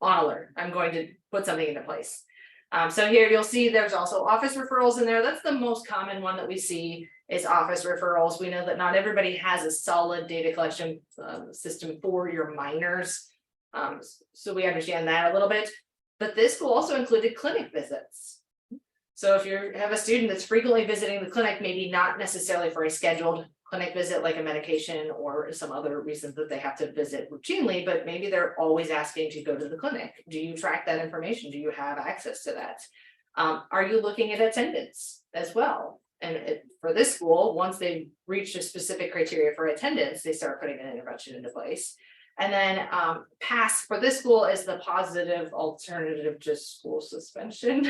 on alert. I'm going to put something into place. So here you'll see there's also office referrals in there. That's the most common one that we see is office referrals. We know that not everybody has a solid data collection system for your minors. So we understand that a little bit, but this will also included clinic visits. So if you have a student that's frequently visiting the clinic, maybe not necessarily for a scheduled clinic visit like a medication or some other reasons that they have to visit routinely, but maybe they're always asking to go to the clinic. Do you track that information? Do you have access to that? Are you looking at attendance as well? And for this school, once they've reached a specific criteria for attendance, they start putting an intervention into place. And then PASS for this school is the positive alternative to school suspension.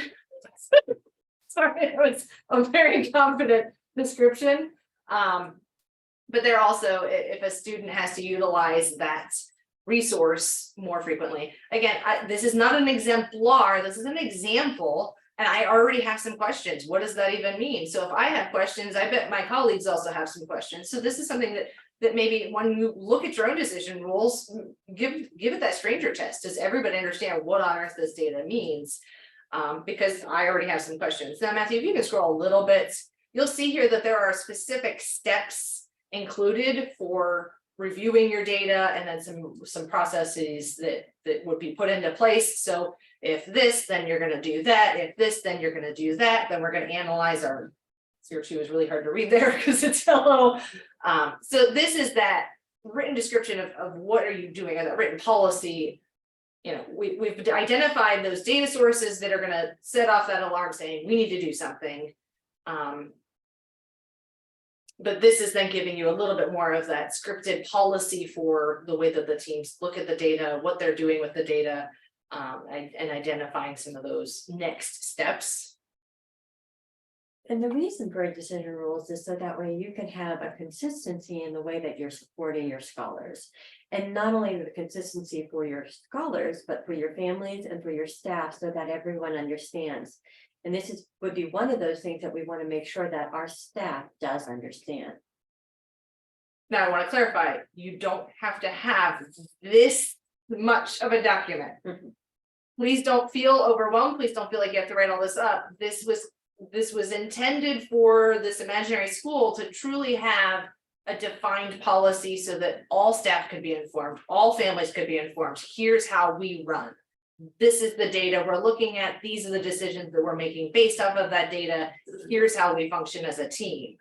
Sorry, it was a very confident description. But they're also, if a student has to utilize that resource more frequently, again, this is not an exemplar, this is an example, and I already have some questions. What does that even mean? So if I have questions, I bet my colleagues also have some questions. So this is something that maybe when you look at your own decision rules, give it that stranger test. Does everybody understand what on earth this data means? Because I already have some questions. Now, Matthew, if you can scroll a little bit, you'll see here that there are specific steps included for reviewing your data, and then some processes that would be put into place. So if this, then you're going to do that. If this, then you're going to do that. Then we're going to analyze our tier 2 is really hard to read there because it's yellow. So this is that written description of what are you doing, or that written policy. You know, we've identified those data sources that are going to set off that alarm saying we need to do something. But this is then giving you a little bit more of that scripted policy for the way that the teams look at the data, what they're doing with the data, and identifying some of those next steps. And the reason for decision rules is so that way you can have a consistency in the way that you're supporting your scholars. And not only the consistency for your scholars, but for your families and for your staff, so that everyone understands. And would be one of those things that we want to make sure that our staff does understand. Now, I want to clarify, you don't have to have this much of a document. Mhm. Please don't feel overwhelmed. Please don't feel like you have to write all this up. This was intended for this imaginary school to truly have a defined policy so that all staff could be informed, all families could be informed. Here's how we run. This is the data we're looking at. These are the decisions that we're making based off of that data. Here's how we function as a team.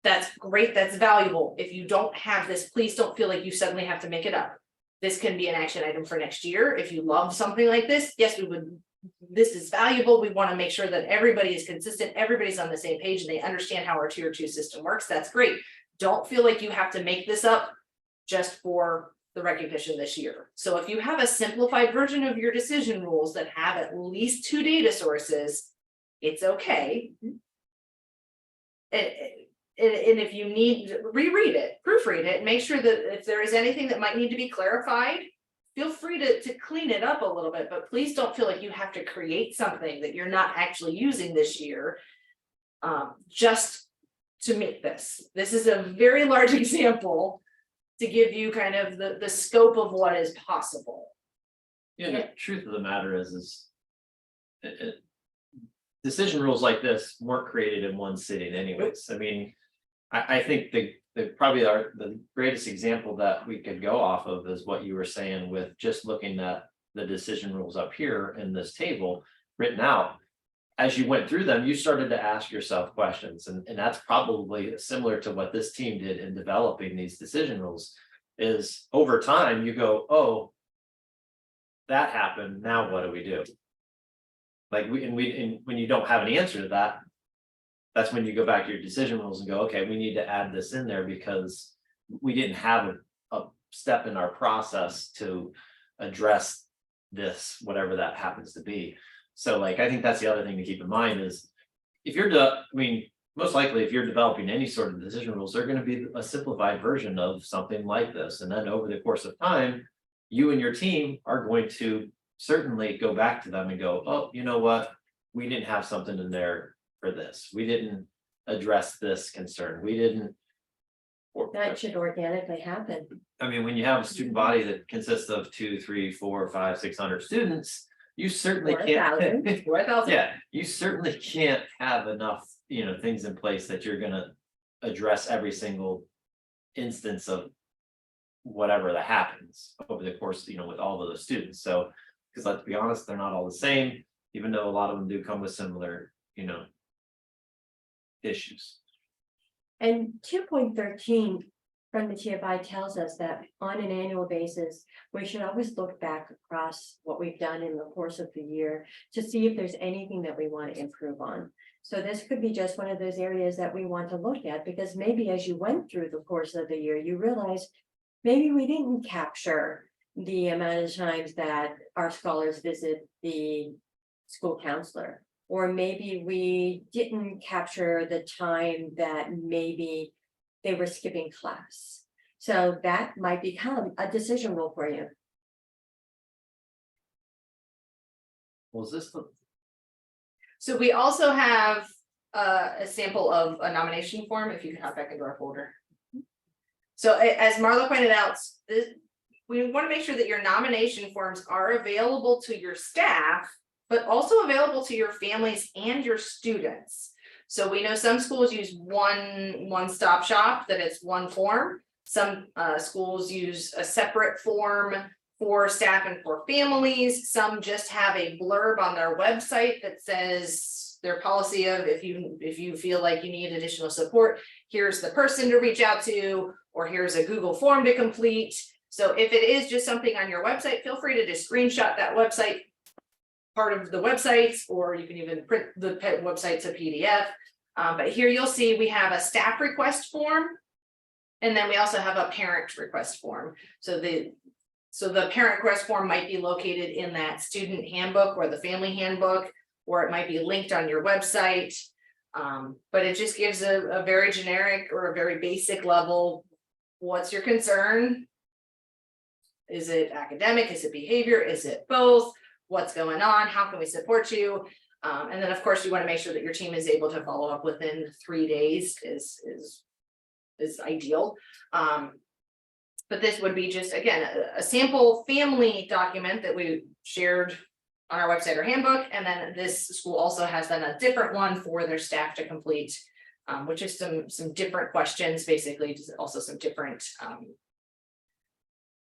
That's great, that's valuable. If you don't have this, please don't feel like you suddenly have to make it up. This can be an action item for next year. If you love something like this, yes, we would. This is valuable. We want to make sure that everybody is consistent, everybody's on the same page and they understand how our tier 2 system works. That's great. Don't feel like you have to make this up just for the recognition this year. So if you have a simplified version of your decision rules that have at least 2 data sources, it's okay. And if you need, reread it, proofread it, make sure that if there is anything that might need to be clarified, feel free to clean it up a little bit, but please don't feel like you have to create something that you're not actually using this year. Just to make this. This is a very large example to give you kind of the scope of what is possible. Yeah, the truth of the matter is decision rules like this weren't created in one sitting anyways. I mean, I think the probably the greatest example that we could go off of is what you were saying with just looking at the decision rules up here in this table written out. As you went through them, you started to ask yourself questions, and that's probably similar to what this team did in developing these decision rules. Is over time you go, oh, that happened, now what do we do? Like when you don't have an answer to that, that's when you go back to your decision rules and go, okay, we need to add this in there because we didn't have a step in our process to address this, whatever that happens to be. So like, I think that's the other thing to keep in mind is if you're, most likely if you're developing any sort of decision rules, they're going to be a simplified version of something like this. And then over the course of time, you and your team are going to certainly go back to them and go, oh, you know what? We didn't have something in there for this. We didn't address this concern. We didn't. That should organically happen. I mean, when you have a student body that consists of 200, 300, 400, 500, 600 students, you certainly Or can't. 1,000. 4,000. Yeah, you certainly can't have enough, things in place that you're gonna address every single instance of whatever that happens over the course, with all of those students. So, because let's be honest, they're not all the same, even though a lot of them do come with similar, issues. And 2.13 from the TFI tells us that on an annual basis, we should always look back across what we've done in the course of the year to see if there's anything that we want to improve on. So this could be just one of those areas that we want to look at, because maybe as you went through the course of the year, you realized maybe we didn't capture the amount of times that our scholars visit the school counselor. Or maybe we didn't capture the time that maybe they were skipping class. So that might become a decision rule for you. Was this the? So we also have a sample of a nomination form, if you can hop back into our folder. So as Marla pointed out, we want to make sure that your nomination forms are available to your staff, but also available to your families and your students. So we know some schools use one-stop shop, that it's one form. Some schools use a separate form for staff and for families. Some just have a blurb on their website that says their policy of if you feel like you need additional support, here's the person to reach out to, or here's a Google form to complete. So if it is just something on your website, feel free to just screenshot that website, part of the websites, or you can even print the website to PDF. But here you'll see we have a staff request form, and then we also have a parent request form. So the parent request form might be located in that student handbook or the family handbook, or it might be linked on your website. But it just gives a very generic or a very basic level. What's your concern? Is it academic? Is it behavior? Is it both? What's going on? How can we support you? And then, of course, you want to make sure that your team is able to follow up within 3 days is ideal. But this would be just, again, a sample family document that we shared on our website or handbook. And then this school also has then a different one for their staff to complete, which is some different questions, basically, just also some different,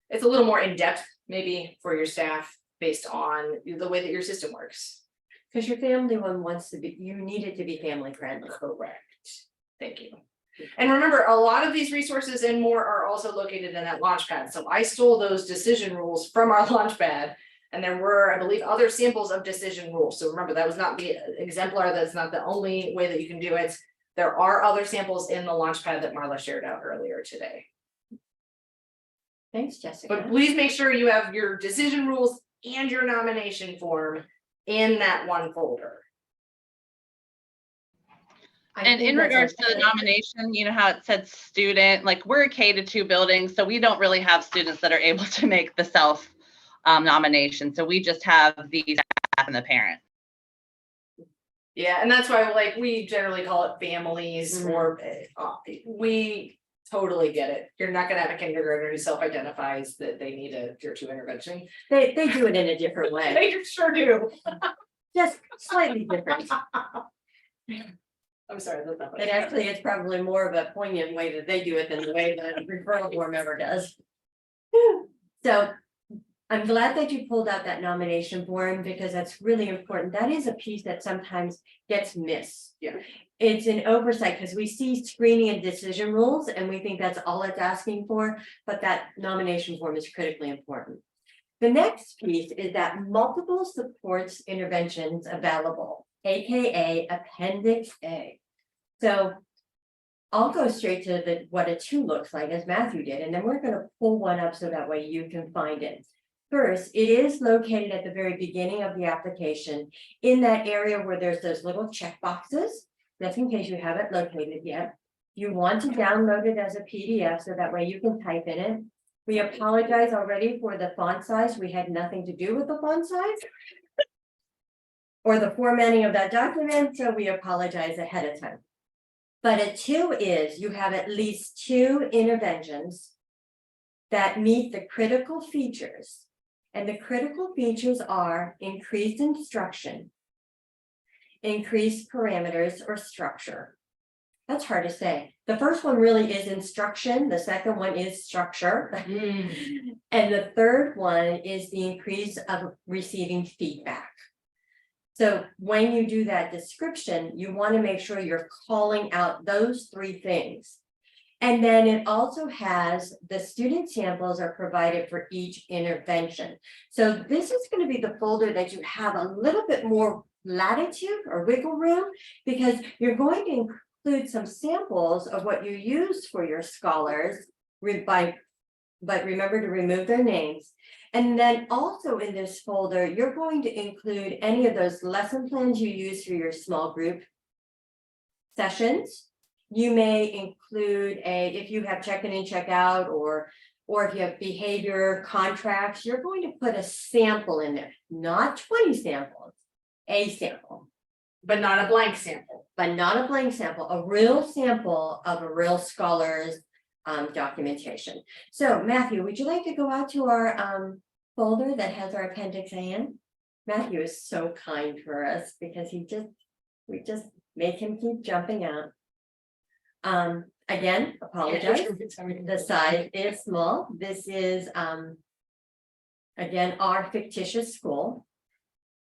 it's a little more in-depth maybe for your staff based on the way that your system works. Because your family one wants to be, you need it to be family friendly. Correct. Thank you. And remember, a lot of these resources and more are also located in that Launchpad. So I stole those decision rules from our Launchpad. And there were, I believe, other samples of decision rules. So remember, that was not the exemplar. That's not the only way that you can do it. There are other samples in the Launchpad that Marla shared out earlier today. Thanks, Jessica. But please make sure you have your decision rules and your nomination form in that one folder. I And think in that's regards to the okay. nomination, you know how it said student, like we're a K-2 building, so we don't really have students that are able to make the self nomination. So we just have the staff and the parent. Yeah, and that's why like we generally call it families or we totally get it. You're not gonna have a kindergartner who self-identifies that they need a tier 2 intervention. They do it in a different way, They sure do. just slightly different. I'm sorry, that's not. And actually, it's probably more of a poignant way that they do it than the way the referral board member does. So I'm glad that you pulled out that nomination form because that's really important. That is a piece that sometimes gets missed. Yeah. It's an oversight because we see screening and decision rules and we think that's all it's asking for, but that nomination form is critically important. The next piece is that multiple supports interventions available, AKA Appendix A. So I'll go straight to what a 2 looks like as Matthew did, and then we're going to pull one up so that way you can find it. First, it is located at the very beginning of the application in that area where there's those little check boxes. That's in case you haven't located yet. You want to download it as a PDF so that way you can type in it. We apologize already for the font size. We had nothing to do with the font size or the formatting of that document, so we apologize ahead of time. But a 2 is you have at least 2 interventions that meet the critical features. And the critical features are increased instruction, increased parameters or structure. That's hard to say. The first one really is instruction. The second one is structure. And the third one is the increase of receiving feedback. So when you do that description, you want to make sure you're calling out those 3 things. And then it also has the student samples are provided for each intervention. So this is going to be the folder that you have a little bit more latitude or wiggle room because you're going to include some samples of what you use for your scholars but remember to remove their names. And then also in this folder, you're going to include any of those lesson plans you use for your small group sessions. You may include if you have check-in and check-out or if you have behavior contracts, you're going to put a sample in there, not 20 samples, a sample. But not a blank sample. But not a blank sample, a real sample of a real scholar's documentation. So Matthew, would you like to go out to our folder that has our appendix A in? Matthew is so kind for us because we just make him keep jumping out. Again, apologize. The size is small. This is again our fictitious school.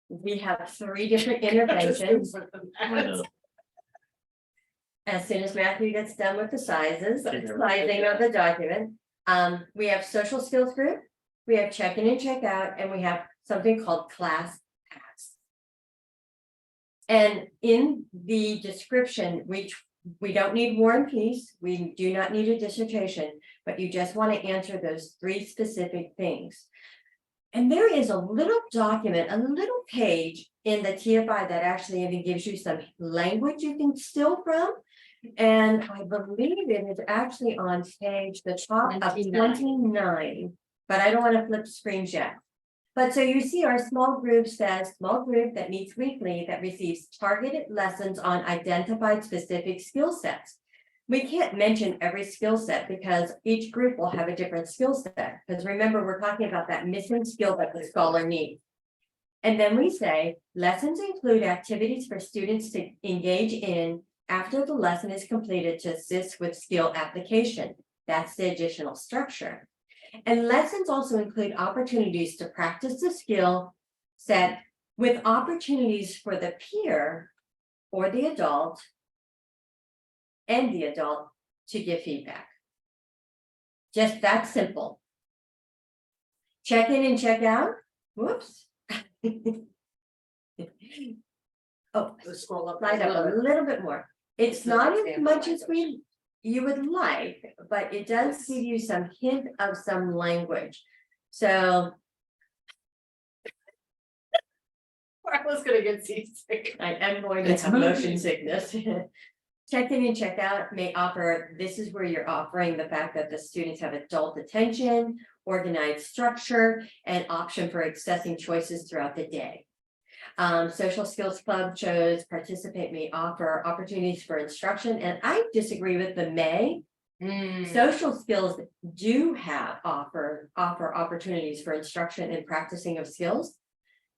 We have 3 different interventions. As soon as Matthew gets done with the sizing of the document, we have social skills group, we have check-in and check-out, and we have something called class pass. And in the description, we don't need War and Peace, we do not need a dissertation, but you just want to answer those 3 specific things. And there is a little document, a little page in the TFI that actually even gives you some language you can steal from. And I believe it is actually on page, the top of 29, but I don't want to flip screens yet. But so you see our small group says, small group that meets weekly that receives targeted lessons on identified specific skill sets. We can't mention every skill set because each group will have a different skill set. Because remember, we're talking about that missing skill that the scholar needs. And then we say, lessons include activities for students to engage in after the lesson is completed to assist with skill application. That's the additional structure. And lessons also include opportunities to practice the skill set with opportunities for the peer or the adult and the adult to give feedback. Just that simple. Check in and check out. Whoops. Oh, Let's scroll up. slide up a little bit more. It's not as much as you would like, but it does give you some hint of some language. So I was gonna get seasick. I am going to It's have motion moving. sickness. Check in and check out may offer, this is where you're offering the fact that the students have adult attention, organized structure, and option for accessing choices throughout the day. Social Skills Club chose participate may offer opportunities for instruction, and I disagree with the may. Social skills do have offer opportunities for instruction and practicing of skills,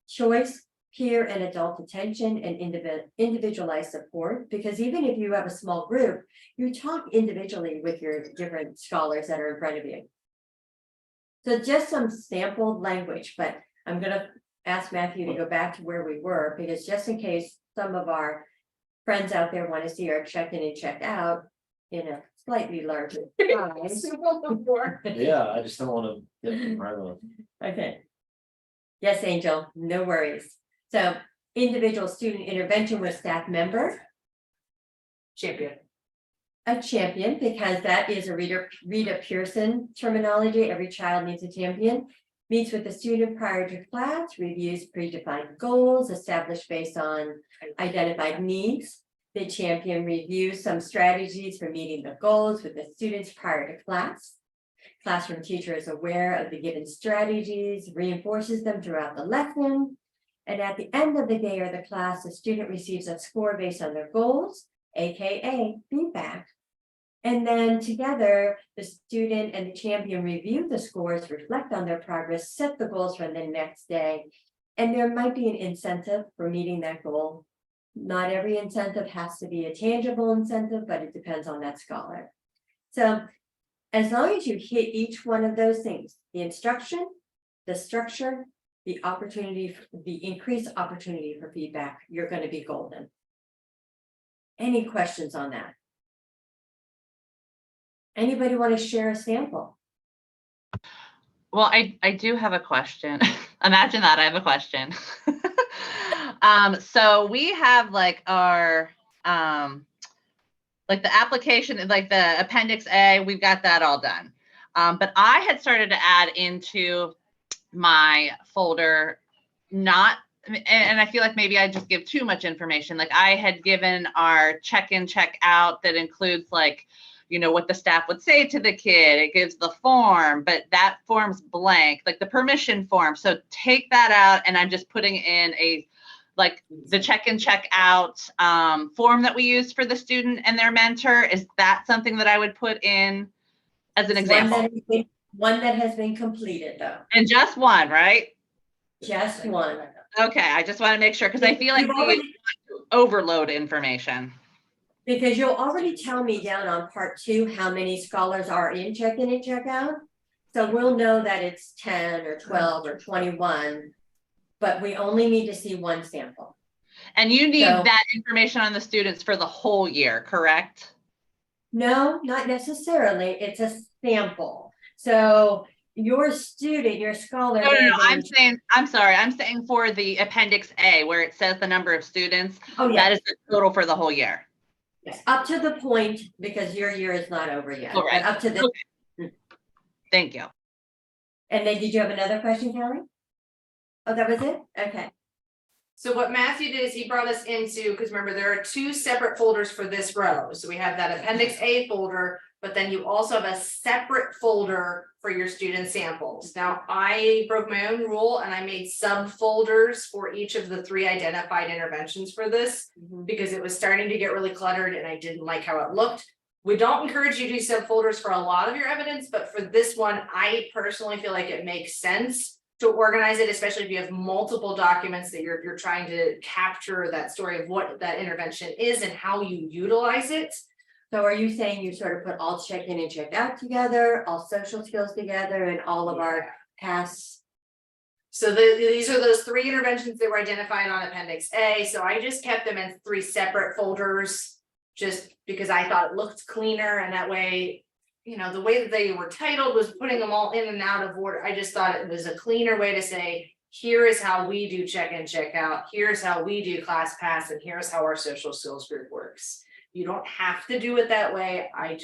choice, peer and adult attention, and individualized support. Because even if you have a small group, you talk individually with your different scholars that are in front of you. So just some sample language, but I'm gonna ask Matthew to go back to where we were, because just in case some of our friends out there want to see our check in and check out in a slightly larger size. Yeah, I just don't want to get right. Okay. Yes, Angel, no worries. So individual student intervention with staff member, Champion. a champion, because that is a Rita Pearson terminology. Every child needs a champion. Meets with the student prior to class, reviews predefined goals established based on identified needs. The champion reviews some strategies for meeting the goals with the students prior to class. Classroom teacher is aware of the given strategies, reinforces them throughout the lesson. And at the end of the day or the class, the student receives a score based on their goals, AKA feedback. And then together, the student and the champion review the scores, reflect on their progress, set the goals for the next day. And there might be an incentive for meeting that goal. Not every incentive has to be a tangible incentive, but it depends on that scholar. So as long as you hit each one of those things, the instruction, the structure, the opportunity, the increased opportunity for feedback, you're going to be golden. Any questions on that? Anybody want to share a sample? Well, I do have a question. Imagine that I have a question. So we have like our like the application, like the appendix A, we've got that all done. But I had started to add into my folder, not, and I feel like maybe I just give too much information. Like I had given our check-in, check-out that includes like, you know, what the staff would say to the kid. It gives the form, but that form's blank, like the permission form. So take that out, and I'm just putting in a, like the check-in, check-out form that we use for the student and their mentor. Is that something that I would put in as an example? One that has been completed though. And just one, right? Just one. Okay, I just want to make sure, because I feel like we overload information. Because you'll already tell me down on part 2 how many scholars are in check-in and check-out. So we'll know that it's 10 or 12 or 21, but we only need to see one sample. And you need that information on the students for the whole year, correct? No, not necessarily. It's a sample. So your student, your scholar. No, I'm sorry. I'm saying for the appendix A, where it says the number of students, that is the total for the whole year. Yes, up to the point, because your year is not over yet. Right. Up to the. Okay. Thank you. And then did you have another question, Kelly? Oh, that was it? Okay. So what Matthew did is he brought us into, because remember, there are two separate folders for this row. So we have that appendix A folder, but then you also have a separate folder for your student samples. Now, I broke my own rule and I made subfolders for each of the 3 identified interventions for this, because it was starting to get really cluttered and I didn't like how it looked. We don't encourage you to do subfolders for a lot of your evidence, but for this one, I personally feel like it makes sense to organize it, especially if you have multiple documents that you're trying to capture that story of what that intervention is and how you utilize it. So are you saying you sort of put all check in and check out together, all social skills together, and all of our past? So these are those 3 interventions that were identified on appendix A. So I just kept them in 3 separate folders, just because I thought it looked cleaner, and that way, you know, the way that they were titled was putting them all in and out of order. I just thought it was a cleaner way to say, here is how we do check in, check out, here's how we do class pass, and here's how our social skills group works. You don't have to do it that way. I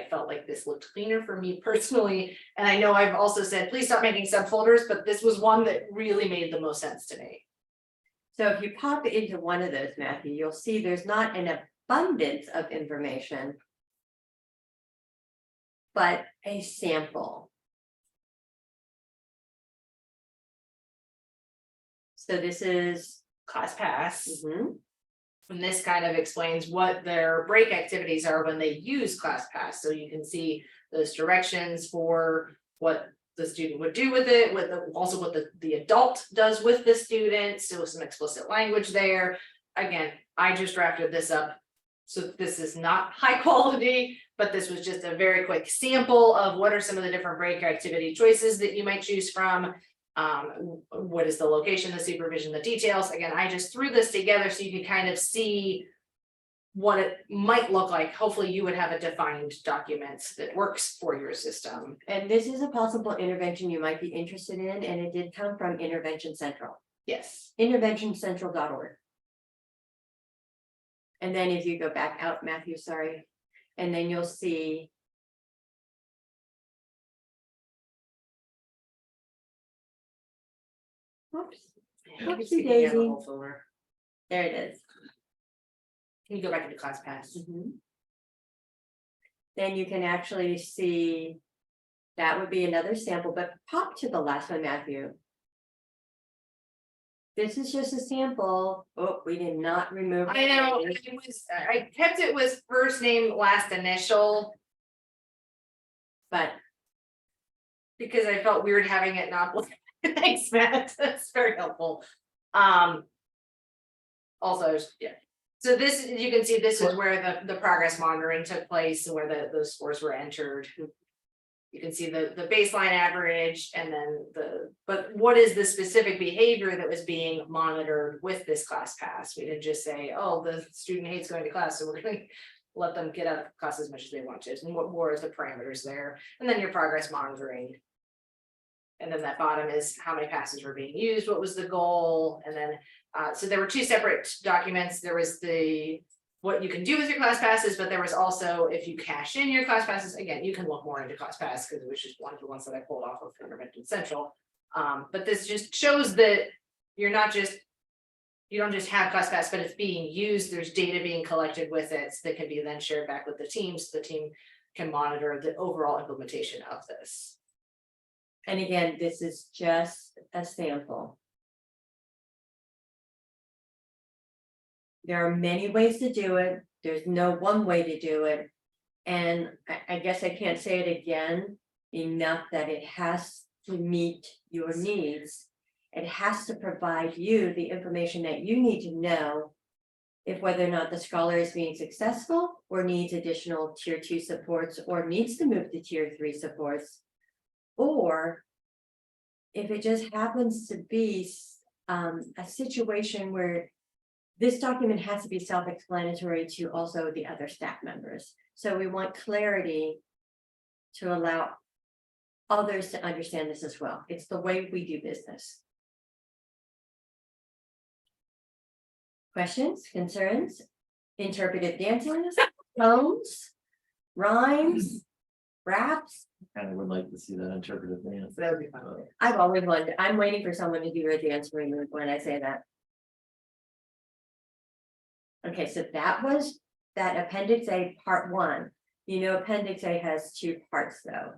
felt like this looked cleaner for me personally. And I know I've also said, please stop making subfolders, but this was one that really made the most sense to me. So if you pop into one of those, Matthew, you'll see there's not an abundance of information, but a sample. So this is, Class pass. mhm, And this kind of explains what their break activities are when they use class pass. So you can see those directions for what the student would do with it, also what the adult does with the student. So some explicit language there. Again, I just drafted this up. So this is not high quality, but this was just a very quick sample of what are some of the different break activity choices that you might choose from. What is the location, the supervision, the details. Again, I just threw this together so you can kind of see what it might look like. Hopefully you would have a defined document that works for your system. and this is a possible intervention you might be interested in, and it did come from Intervention Central, Yes. interventioncentral.org. And then if you go back out, Matthew, sorry, and then you'll see. Oops, You can Oopsie see the daisy. whole folder. There it is. Can you go back into class pass? Mhm. Then you can actually see, that would be another sample, but pop to the last one, Matthew. This is just a sample. Oh, we did not remove. I know, I kept it with first name, last initial, But because I felt weird having it not. Thanks, Matt, that's very helpful. Also, yeah, so this, you can see this is where the progress monitoring took place and where those scores were entered. You can see the baseline average and then but what is the specific behavior that was being monitored with this class pass? We didn't just say, oh, the student hates going to class, so we're gonna let them get out of class as much as they want to. And what more is the parameters there? And then your progress monitoring. And then that bottom is how many passes were being used, what was the goal, and then so there were 2 separate documents. There was what you can do with your class passes, but there was also, if you cash in your class passes, again, you can look more into class pass because it was just one of the ones that I pulled off of Intervention Central. But this just shows that you don't just have class pass, but it's being used. There's data being collected with it that can be then shared back with the team, so the team can monitor the overall implementation of this. and again, this is just a sample. There are many ways to do it. There's no one way to do it. And I guess I can't say it again enough that it has to meet your needs. It has to provide you the information that you need to know if whether or not the scholar is being successful or needs additional tier 2 supports or needs to move to tier 3 supports. Or if it just happens to be a situation where this document has to be self-explanatory to also the other staff members. So we want clarity to allow others to understand this as well. It's the way we do business. Questions, concerns, interpretive dances, poems, rhymes, raps, kind of would like to see that interpretive dance. That would be fun. I've always wanted, I'm waiting for someone to do a dance remove when I say that. Okay, so that was that appendix A, part 1. You know, appendix A has 2 parts though.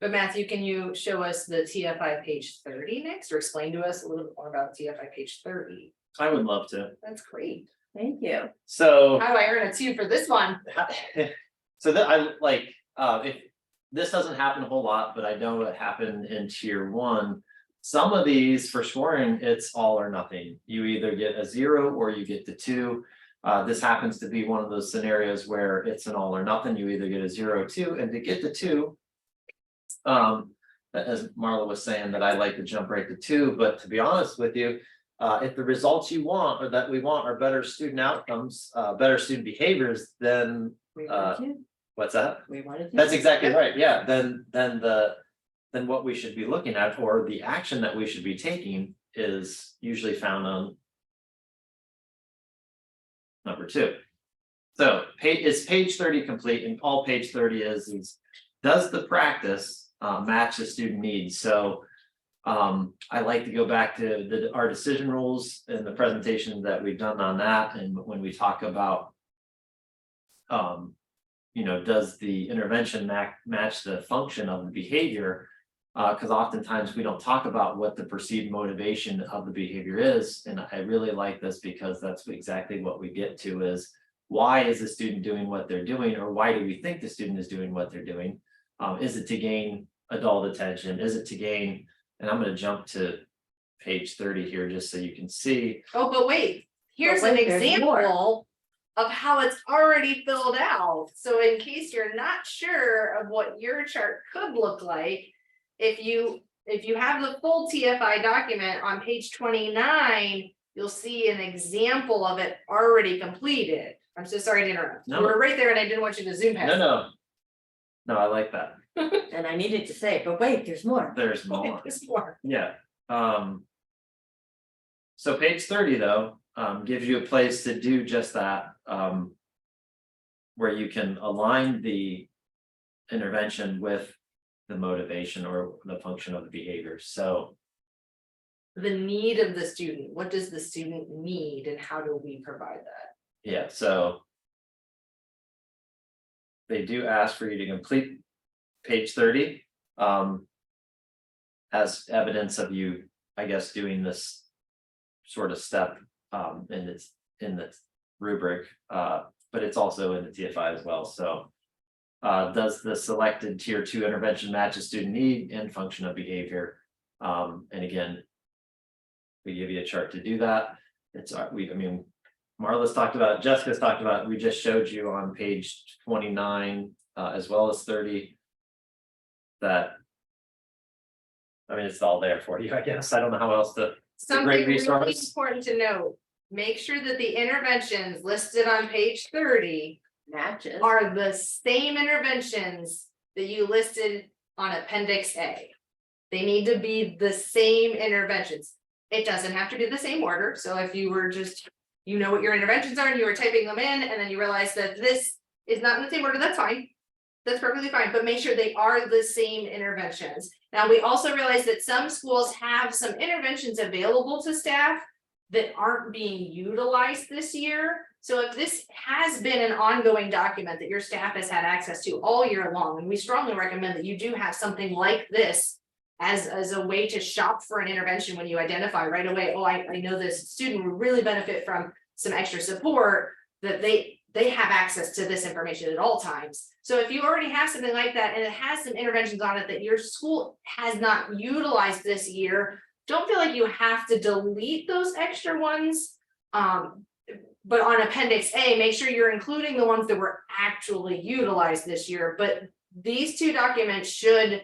But Matthew, can you show us the TFI page 30 next, or explain to us a little bit more about TFI page 30? I would love to. That's great. Thank you. So. How do I earn a 2 for this one? So that I like, if this doesn't happen a whole lot, but I know it happened in tier 1. Some of these for scoring, it's all or nothing. You either get a 0 or you get the 2. This happens to be one of those scenarios where it's an all or nothing. You either get a 0 or 2, and to get the 2. As Marla was saying, that I like to jump right to 2, but to be honest with you, if the results you want or that we want are better student outcomes, better student behaviors, then We wanted to. what's that? We wanted to. That's exactly right. Yeah, then what we should be looking at, or the action that we should be taking, is usually found on number 2. So is page 30 complete? And all page 30 is does the practice match the student needs? So I like to go back to our decision rules and the presentation that we've done on that. And when we talk about you know, does the intervention match the function of the behavior? Because oftentimes we don't talk about what the perceived motivation of the behavior is. And I really like this because that's exactly what we get to is, why is the student doing what they're doing, or why do we think the student is doing what they're doing? Is it to gain adult attention? Is it to gain, and I'm going to jump to page 30 here just so you can see. Oh, but wait, here's an wait, there's example of how it's already filled out. So in case you're not sure of what your chart could look like, if you have the full TFI document on page 29, you'll see an example of it already completed. I'm so sorry to interrupt. No. You were right there and I didn't want you to zoom past. No, I like that. And I needed to say, but wait, there's more. There's more. There's more. Yeah. So page 30 though, gives you a place to do just that, where you can align the intervention with the motivation or the function of the behavior. So The need of the student. What does the student need and how do we provide that? yeah, so they do ask for you to complete page 30 as evidence of you, I guess, doing this sort of step in the rubric, but it's also in the TFI as well. So does the selected tier 2 intervention match a student need and function of behavior? And again, we give you a chart to do that. It's I mean, Marla's talked about it, Jessica's talked about it. We just showed you on page 29 as well as 30 that, I mean, it's all there for you, I guess. I don't know how else to. Something great really resource. important to note, make sure that the interventions listed on page 30 Matches. are the same interventions that you listed on appendix A. They need to be the same interventions. It doesn't have to be the same order. So if you were just, you know what your interventions are and you were typing them in and then you realize that this is not in the same order, that's fine. That's perfectly fine, but make sure they are the same interventions. Now, we also realize that some schools have some interventions available to staff that aren't being utilized this year. So if this has been an ongoing document that your staff has had access to all year long, and we strongly recommend that you do have something like this as a way to shop for an intervention when you identify right away, oh, I know this student would really benefit from some extra support, that they have access to this information at all times. So if you already have something like that and it has some interventions on it that your school has not utilized this year, don't feel like you have to delete those extra ones. But on appendix A, make sure you're including the ones that were actually utilized this year. But these 2 documents should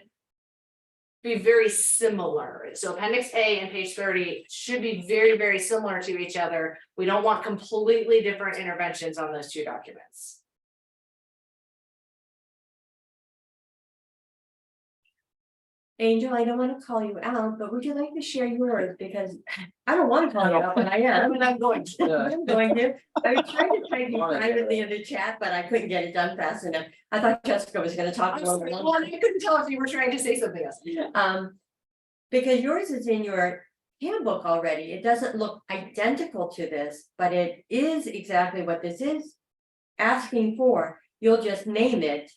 be very similar. So appendix A and page 30 should be very, very similar to each other. We don't want completely different interventions on those 2 documents. Angel, I don't want to call you out, but would you like to share yours? Because I don't want to call you out, but I am. And I'm going to. I'm going to. I was trying to type you Wanna do privately in the chat, but I couldn't get it done fast enough. I thought Jessica was gonna talk. Well, you couldn't tell if you were trying to say something else. Because yours is in your handbook already. It doesn't look identical to this, but it is exactly what this is asking for. You'll just name it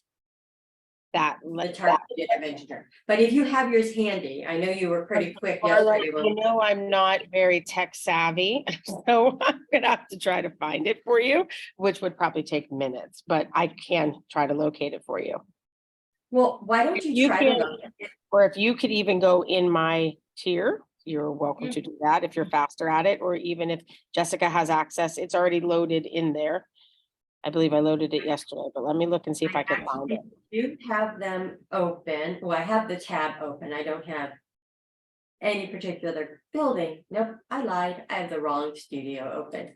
the targeted intervention. But if you have yours handy, I know you were pretty quick Marla, yesterday. you know, I'm not very tech savvy, so I'm gonna have to try to find it for you, which would probably take minutes, but I can try to locate it for you. Well, why don't you You try can- to look at it? Or if you could even go in my tier, you're welcome to do that if you're faster at it, or even if Jessica has access, it's already loaded in there. I believe I loaded it yesterday, but let me look and see if I can find it. You have them open. Well, I have the tab open. I don't have any particular building. Nope, I lied. I have the wrong studio open.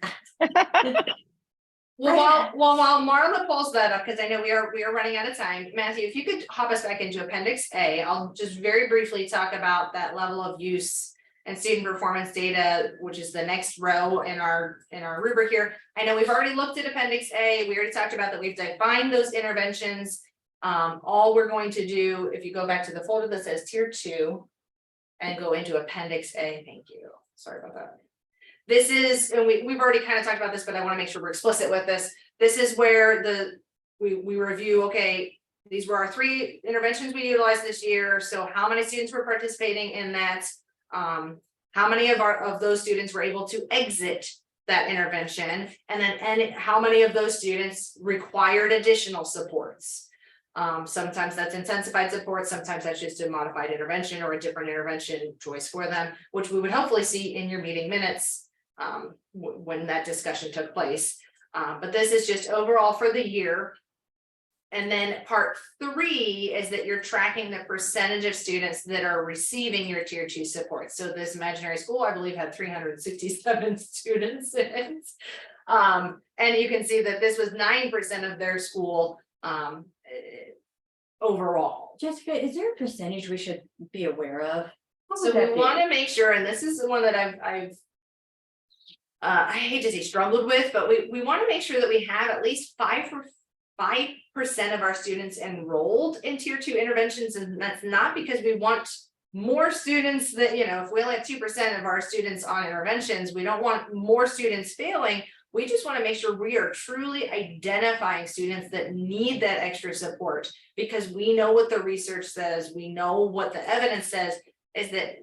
Well, while Marla pulls that up, because I know we are running out of time, Matthew, if you could hop us back into Appendix A, I'll just very briefly talk about that level of use and student performance data, which is the next row in our rubric here. I know we've already looked at Appendix A. We already talked about that we've defined those interventions. All we're going to do, if you go back to the folder that says Tier 2 and go into Appendix A, thank you. Sorry about that. This is, and we've already kind of talked about this, but I want to make sure we're explicit with this. This is where we review, okay, these were our 3 interventions we utilized this year. So how many students were participating in that? How many of those students were able to exit that intervention? And then how many of those students required additional supports? Sometimes that's intensified support, sometimes that's just a modified intervention or a different intervention choice for them, which we would hopefully see in your meeting minutes when that discussion took place. But this is just overall for the year. And then part 3 is that you're tracking the percentage of students that are receiving your Tier 2 support. So this imaginary school, I believe, had 367 students in it. And you can see that this was 9% of their school overall. Jessica, is there a percentage we should be aware of? What So would that we be? want to make sure, and this is the one that I hate to say struggled with, but we want to make sure that we have at least 5% of our students enrolled in Tier 2 interventions, and that's not because we want more students that, you know, if we only have 2% of our students on interventions, we don't want more students failing. We just want to make sure we are truly identifying students that need that extra support, because we know what the research says, we know what the evidence says, is that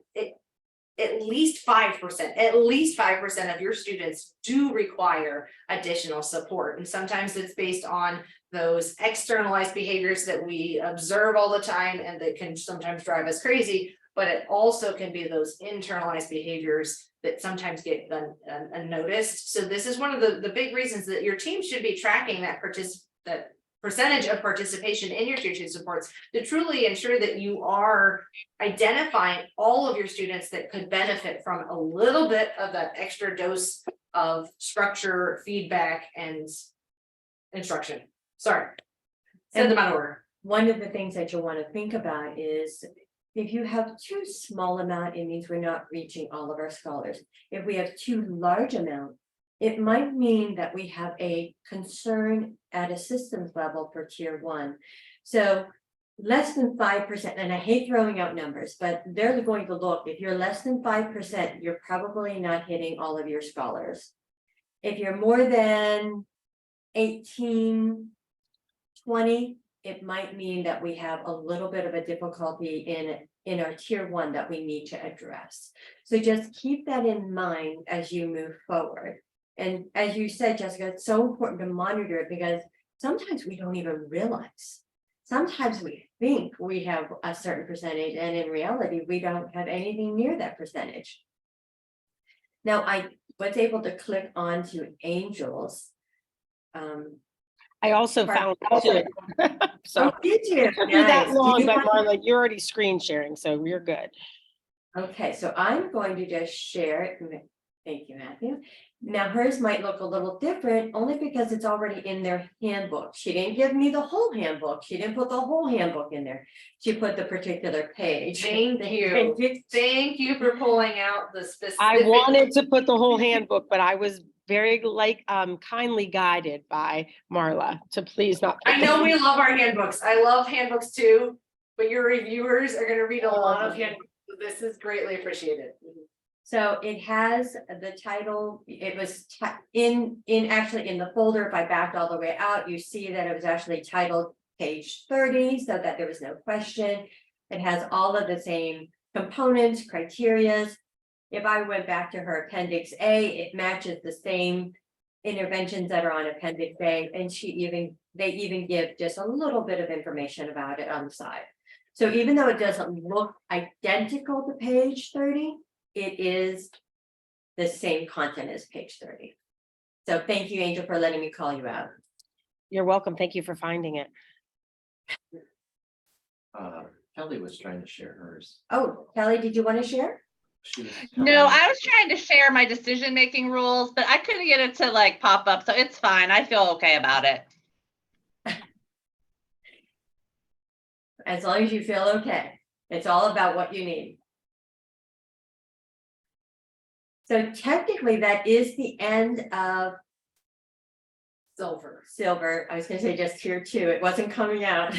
at least 5% of your students do require additional support. And sometimes it's based on those externalized behaviors that we observe all the time and that can sometimes drive us crazy, but it also can be those internalized behaviors that sometimes get unnoticed. So this is one of the big reasons that your team should be tracking that percentage of participation in your Tier 2 supports to truly ensure that you are identifying all of your students that could benefit from a little bit of that extra dose of structure, feedback, and instruction. Sorry, send them out of order. One of the things that you'll want to think about is if you have too small amount, it means we're not reaching all of our scholars. If we have too large amount, it might mean that we have a concern at a systems level for Tier 1. So less than 5%, and I hate throwing out numbers, but they're going to look, if you're less than 5%, you're probably not hitting all of your scholars. If you're more than 18, 20, it might mean that we have a little bit of a difficulty in our Tier 1 that we need to address. So just keep that in mind as you move forward. And as you said, Jessica, it's so important to monitor it because sometimes we don't even realize. Sometimes we think we have a certain percentage, and in reality, we don't have anything near that percentage. Now, I was able to click on to Angels. I also found it too. So Did you? it took me that Nice. long, Do you but want- Marla, you're already screen sharing, so you're good. Okay, so I'm going to just share it. Thank you, Matthew. Now hers might look a little different only because it's already in their handbook. She didn't give me the whole handbook. She didn't put the whole handbook in there. She put the particular page. Thank you. Thank you for pulling out the specific. I wanted to put the whole handbook, but I was very kindly guided by Marla to please not. put I the- know we love our handbooks. I love handbooks too, but your reviewers are gonna read a lot of handbooks. So this is greatly appreciated. So it has the title, it was actually in the folder, if I backed all the way out, you see that it was actually titled page 30, so that there was no question. It has all of the same components, criterias. If I went back to her appendix A, it matches the same interventions that are on appendix A, and they even give just a little bit of information about it on the side. So even though it doesn't look identical to page 30, it is the same content as page 30. So thank you, Angel, for letting me call you out. You're welcome. Thank you for finding it. Kelly was trying to share hers. Oh, Kelly, did you want to share? She was No, telling me- I was trying to share my decision-making rules, but I couldn't get it to like pop up, so it's fine. I feel okay about it. As long as you feel okay. It's all about what you need. So technically, that is the end of silver. I was gonna say just tier 2. It wasn't coming out.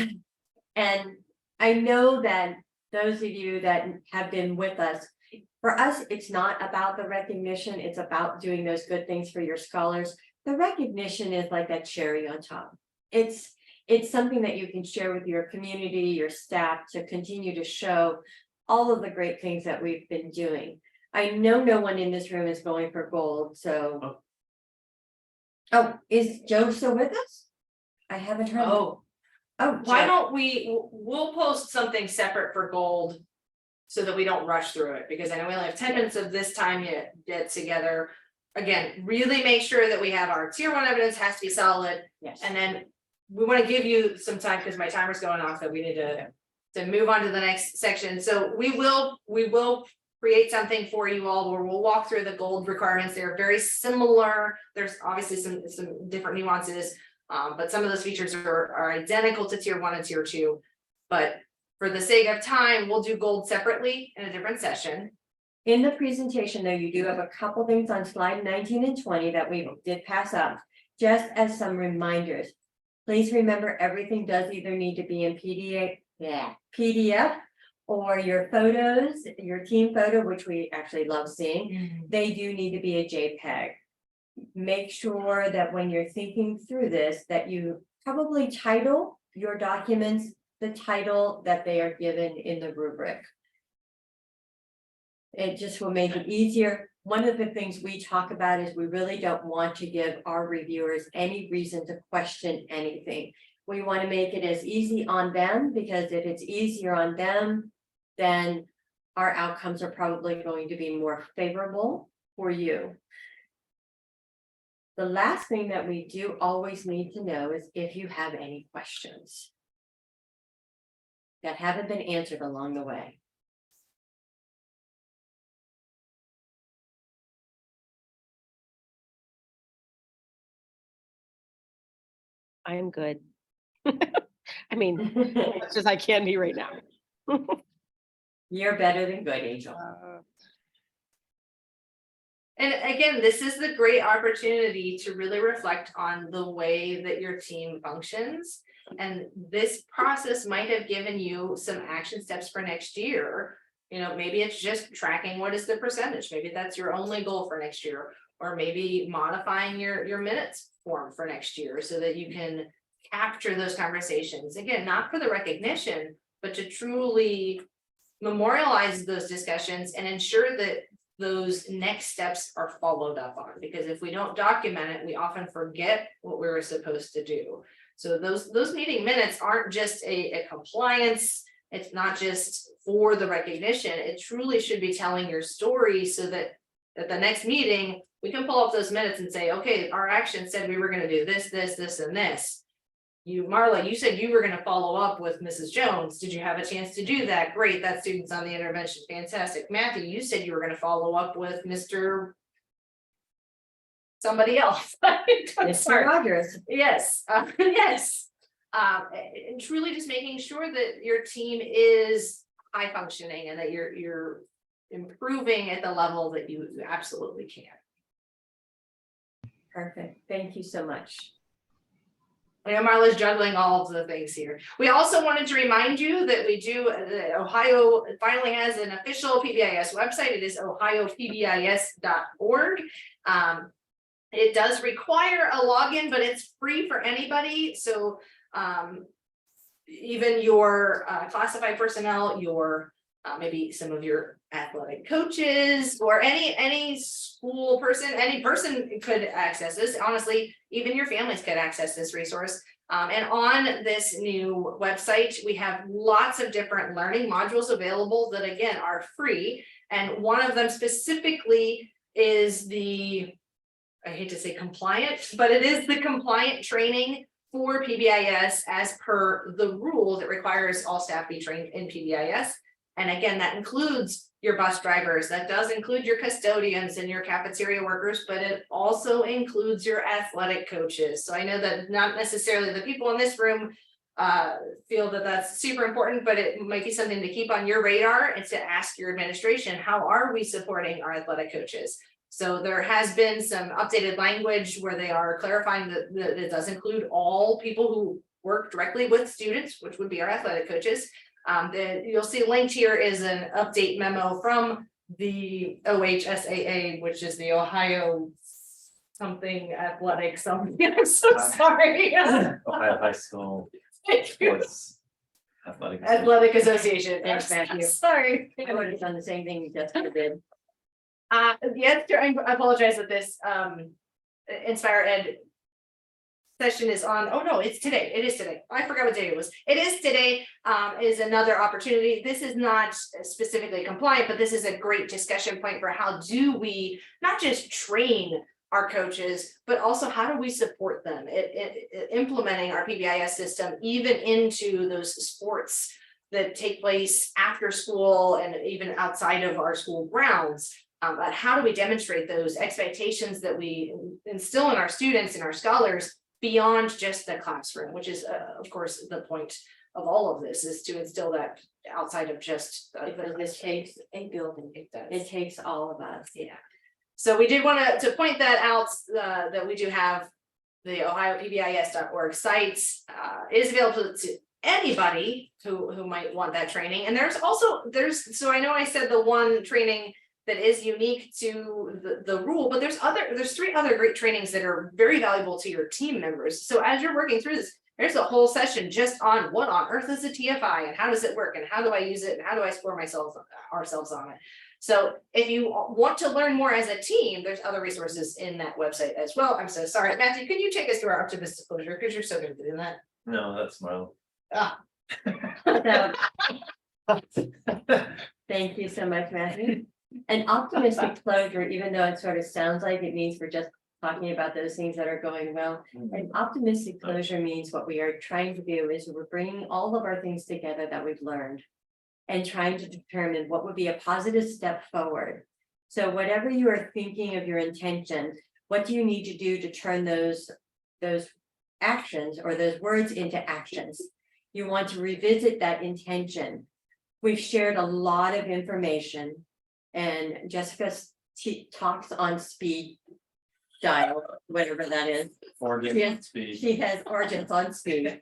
And I know that those of you that have been with us, for us, it's not about the recognition, it's about doing those good things for your scholars. The recognition is like that cherry on top. It's something that you can share with your community, your staff, to continue to show all of the great things that we've been doing. I know no one in this room is going for gold, so. Oh, is Joe still with us? I haven't heard. Oh, Oh, why Joe. don't we'll post something separate for gold. So that we don't rush through it, because I know we only have 10 minutes of this time yet get together. Again, really make sure that we have our tier 1 evidence has to be solid. Yes. And then we want to give you some time, because my timer's going off, that we need to move on to the next section. So we will create something for you all where we'll walk through the gold requirements. They're very similar. There's obviously some different nuances, but some of those features are identical to tier 1 and tier 2. But for the sake of time, we'll do gold separately in a different session. In the presentation, though, you do have a couple things on slide 19 and 20 that we did pass up, just as some reminders. Please remember, everything does either need to be in PDF or your photos, your team photo, which we actually love seeing. They do need to be a JPEG. Make sure that when you're thinking through this, that you probably title your documents the title that they are given in the rubric. It just will make it easier. One of the things we talk about is we really don't want to give our reviewers any reason to question anything. We want to make it as easy on them, because if it's easier on them, then our outcomes are probably going to be more favorable for you. The last thing that we do always need to know is if you have any questions that haven't been answered along the way. I'm good. I mean, as much as I can be right now. You're better than good, Angel. And again, this is the great opportunity to really reflect on the way that your team functions. And this process might have given you some action steps for next year. You know, maybe it's just tracking what is the percentage. Maybe that's your only goal for next year. Or maybe modifying your minutes form for next year so that you can capture those conversations. Again, not for the recognition, but to truly memorialize those discussions and ensure that those next steps are followed up on. Because if we don't document it, we often forget what we were supposed to do. So those meeting minutes aren't just a compliance. It's not just for the recognition. It truly should be telling your story so that at the next meeting, we can pull up those minutes and say, okay, our action said we were going to do this, this, this, and this. Marla, you said you were going to follow up with Mrs. Jones. Did you have a chance to do that? Great, that student's on the intervention. Fantastic. Matthew, you said you were going to follow up with Mr. somebody else. Mr. Sorry. Rogers. Yes, yes. And truly just making sure that your team is high functioning and that you're improving at the level that you absolutely can. Perfect. Thank you so much. I know Marla's juggling all of the things here. We also wanted to remind you that Ohio finally has an official PBIS website. It is ohiopbis.org. It does require a login, but it's free for anybody. So even your classified personnel, your maybe some of your athletic coaches or any school person, any person could access this. Honestly, even your families could access this resource. And on this new website, we have lots of different learning modules available that again are free. And one of them specifically is I hate to say compliant, but it is the compliant training for PBIS as per the rules. It requires all staff be trained in PBIS. And again, that includes your bus drivers, that does include your custodians and your cafeteria workers, but it also includes your athletic coaches. So I know that not necessarily the people in this room feel that that's super important, but it might be something to keep on your radar and to ask your administration, how are we supporting our athletic coaches? So there has been some updated language where they are clarifying that it does include all people who work directly with students, which would be our athletic coaches. You'll see linked here is an update memo from the OHSAA, which is the Ohio something athletic something. I'm so sorry. Ohio High School Sports Athletic Association. Thanks, Matthew. Sorry. I would have done the same thing you just did. Yes, I apologize that this Inspire Ed session is on. Oh no, it's today. It is today. I forgot what day it was. It is today. Is another opportunity. This is not specifically compliant, but this is a great discussion point for how do we not just train our coaches, but also how do we support them implementing our PBIS system even into those sports that take place after school and even outside of our school grounds. But how do we demonstrate those expectations that we instill in our students and our scholars beyond just the classroom, which is of course the point of all of this, is to instill that outside of just This takes a building. It takes all of us. Yeah. So we did want to point that out, that we do have the ohiopbis.org sites. It is available to anybody who might want that training. And so I know I said the one training that is unique to the rule, but there's 3 other great trainings that are very valuable to your team members. So as you're working through this, there's a whole session just on what on earth is a TFI and how does it work and how do I use it and how do I score ourselves on it. So if you want to learn more as a team, there's other resources in that website as well. I'm so sorry, Matthew, can you take us through our optimist disclosure, because you're so good at doing that. No, that's Marla. So, thank you so much, Matthew. An optimistic closure, even though it sort of sounds like it means we're just talking about those things that are going well. An optimistic closure means what we are trying to do is we're bringing all of our things together that we've learned and trying to determine what would be a positive step forward. So whatever you are thinking of your intention, what do you need to do to turn those actions or those words into actions? You want to revisit that intention. We've shared a lot of information. And Jessica talks on speed dial, whatever that is. She has origins on speed.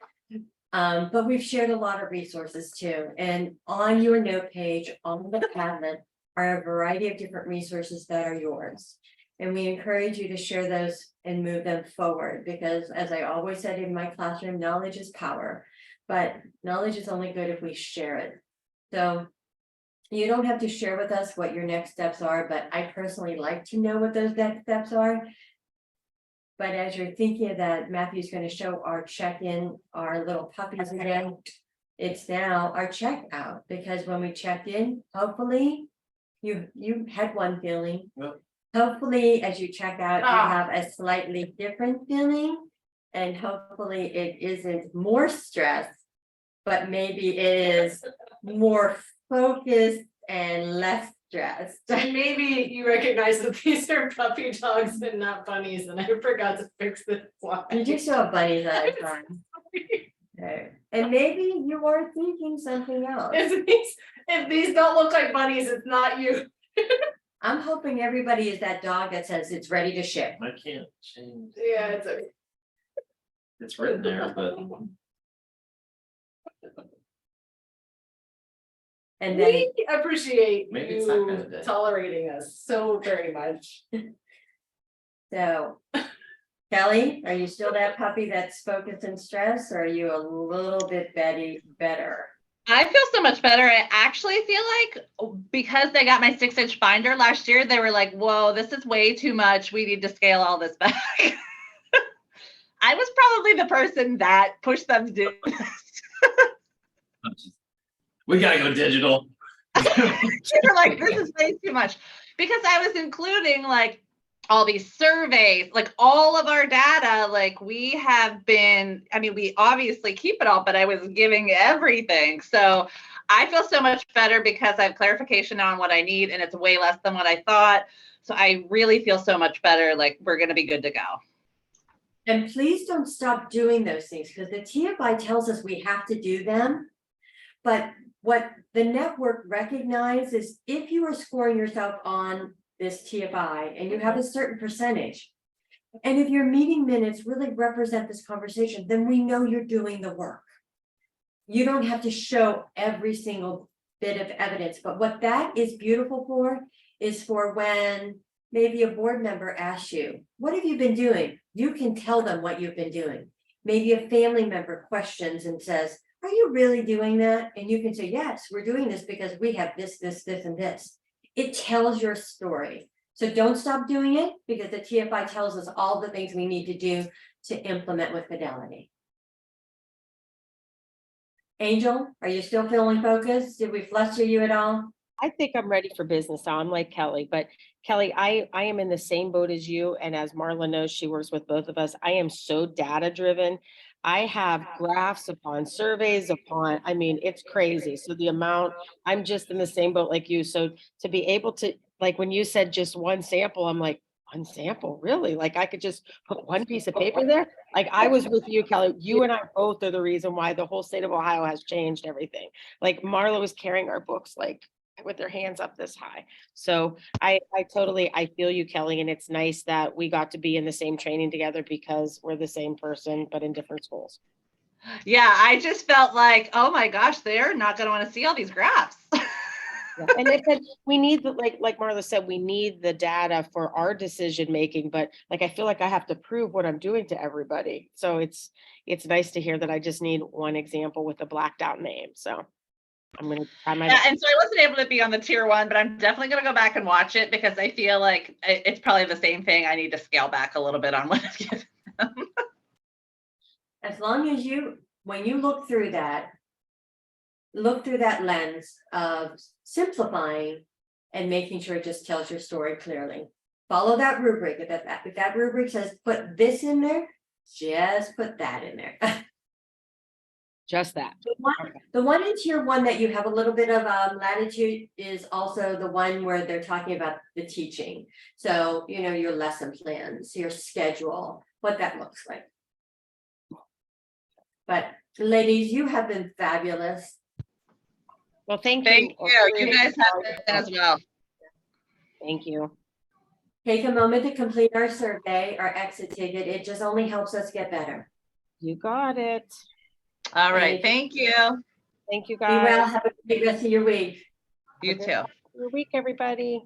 But we've shared a lot of resources too. And on your note page, on the Padlet, are a variety of different resources that are yours. And we encourage you to share those and move them forward, because as I always said in my classroom, knowledge is power, but knowledge is only good if we share it. So you don't have to share with us what your next steps are, but I personally like to know what those next steps are. But as you're thinking of that, Matthew's going to show our check-in, our little puppies again. It's now our checkout, because when we checked in, hopefully you had one feeling. Yep. Hopefully, as you check out, you have a slightly different feeling, and hopefully it isn't more stress, but maybe it is more focused and less stressed. And maybe you recognize that these are puppy dogs and not bunnies, and I forgot to fix this slide. You do still have bunnies at a time. Okay. And maybe you are thinking something else. If these don't look like bunnies, it's not you. I'm hoping everybody is that dog that says it's ready to ship. I can't change, Yeah, it's okay. it's written there, but And then, We appreciate Maybe it's that kind of you day. tolerating us so very much. so Kelly, are you still that puppy that's focused and stressed, or are you a little bit better? I feel so much better. I actually feel like because they got my 6-inch binder last year, they were like, whoa, this is way too much. We need to scale all this back. I was probably the person that pushed them to do this. we gotta go digital. They're like, this is way too much. Because I was including like all these surveys, like all of our data, like we have been, I mean, we obviously keep it all, but I was giving everything. So I feel so much better because I have clarification on what I need and it's way less than what I thought. So I really feel so much better. Like we're going to be good to go. And please don't stop doing those things, because the TFI tells us we have to do them. But what the network recognizes is if you are scoring yourself on this TFI and you have a certain percentage, and if your meeting minutes really represent this conversation, then we know you're doing the work. You don't have to show every single bit of evidence, but what that is beautiful for is for when maybe a board member asks you, what have you been doing? You can tell them what you've been doing. Maybe a family member questions and says, are you really doing that? And you can say, yes, we're doing this because we have this, this, this, and this. It tells your story. So don't stop doing it, because the TFI tells us all the things we need to do to implement with fidelity. Angel, are you still feeling focused? Did we fluster you at all? I think I'm ready for business now. I'm like Kelly, but Kelly, I am in the same boat as you. And as Marla knows, she works with both of us. I am so data driven. I have graphs upon surveys upon, I mean, it's crazy. So the amount, I'm just in the same boat like you. So to be able to, like, when you said just one sample, I'm like, one sample, really? Like I could just put one piece of paper there? Like I was with you, Kelly. You and I both are the reason why the whole state of Ohio has changed everything. Like Marla was carrying our books like with their hands up this high. So I totally, I feel you, Kelly. And it's nice that we got to be in the same training together because we're the same person, but in different schools. Yeah, I just felt like, oh my gosh, they're not going to want to see all these graphs. Yeah. And it said we need the, like Marla said, we need the data for our decision making, but like I feel like I have to prove what I'm doing to everybody. So it's nice to hear that I just need one example with a blacked out name. So I'm going to try my Yeah, and so I wasn't able to be on the tier 1, but I'm definitely going to go back and watch it because I feel like it's probably the same thing. I need to scale back a little bit on what I've given them. As long as when you look through that lens of simplifying and making sure it just tells your story clearly. Follow that rubric. If that rubric says put this in there, just put that in there. just that. The one in tier 1 that you have a little bit of latitude is also the one where they're talking about the teaching. So, you know, your lesson plans, your schedule, what that looks like. But ladies, you have been fabulous. Well, thank you. Thank you. You guys have been as well. Thank you. Take a moment to complete our survey, our exit ticket. It just only helps us get better. You got it. All right. Thank you. Thank you, Be well. guys. Have a great rest of your week. You too. Good week, everybody.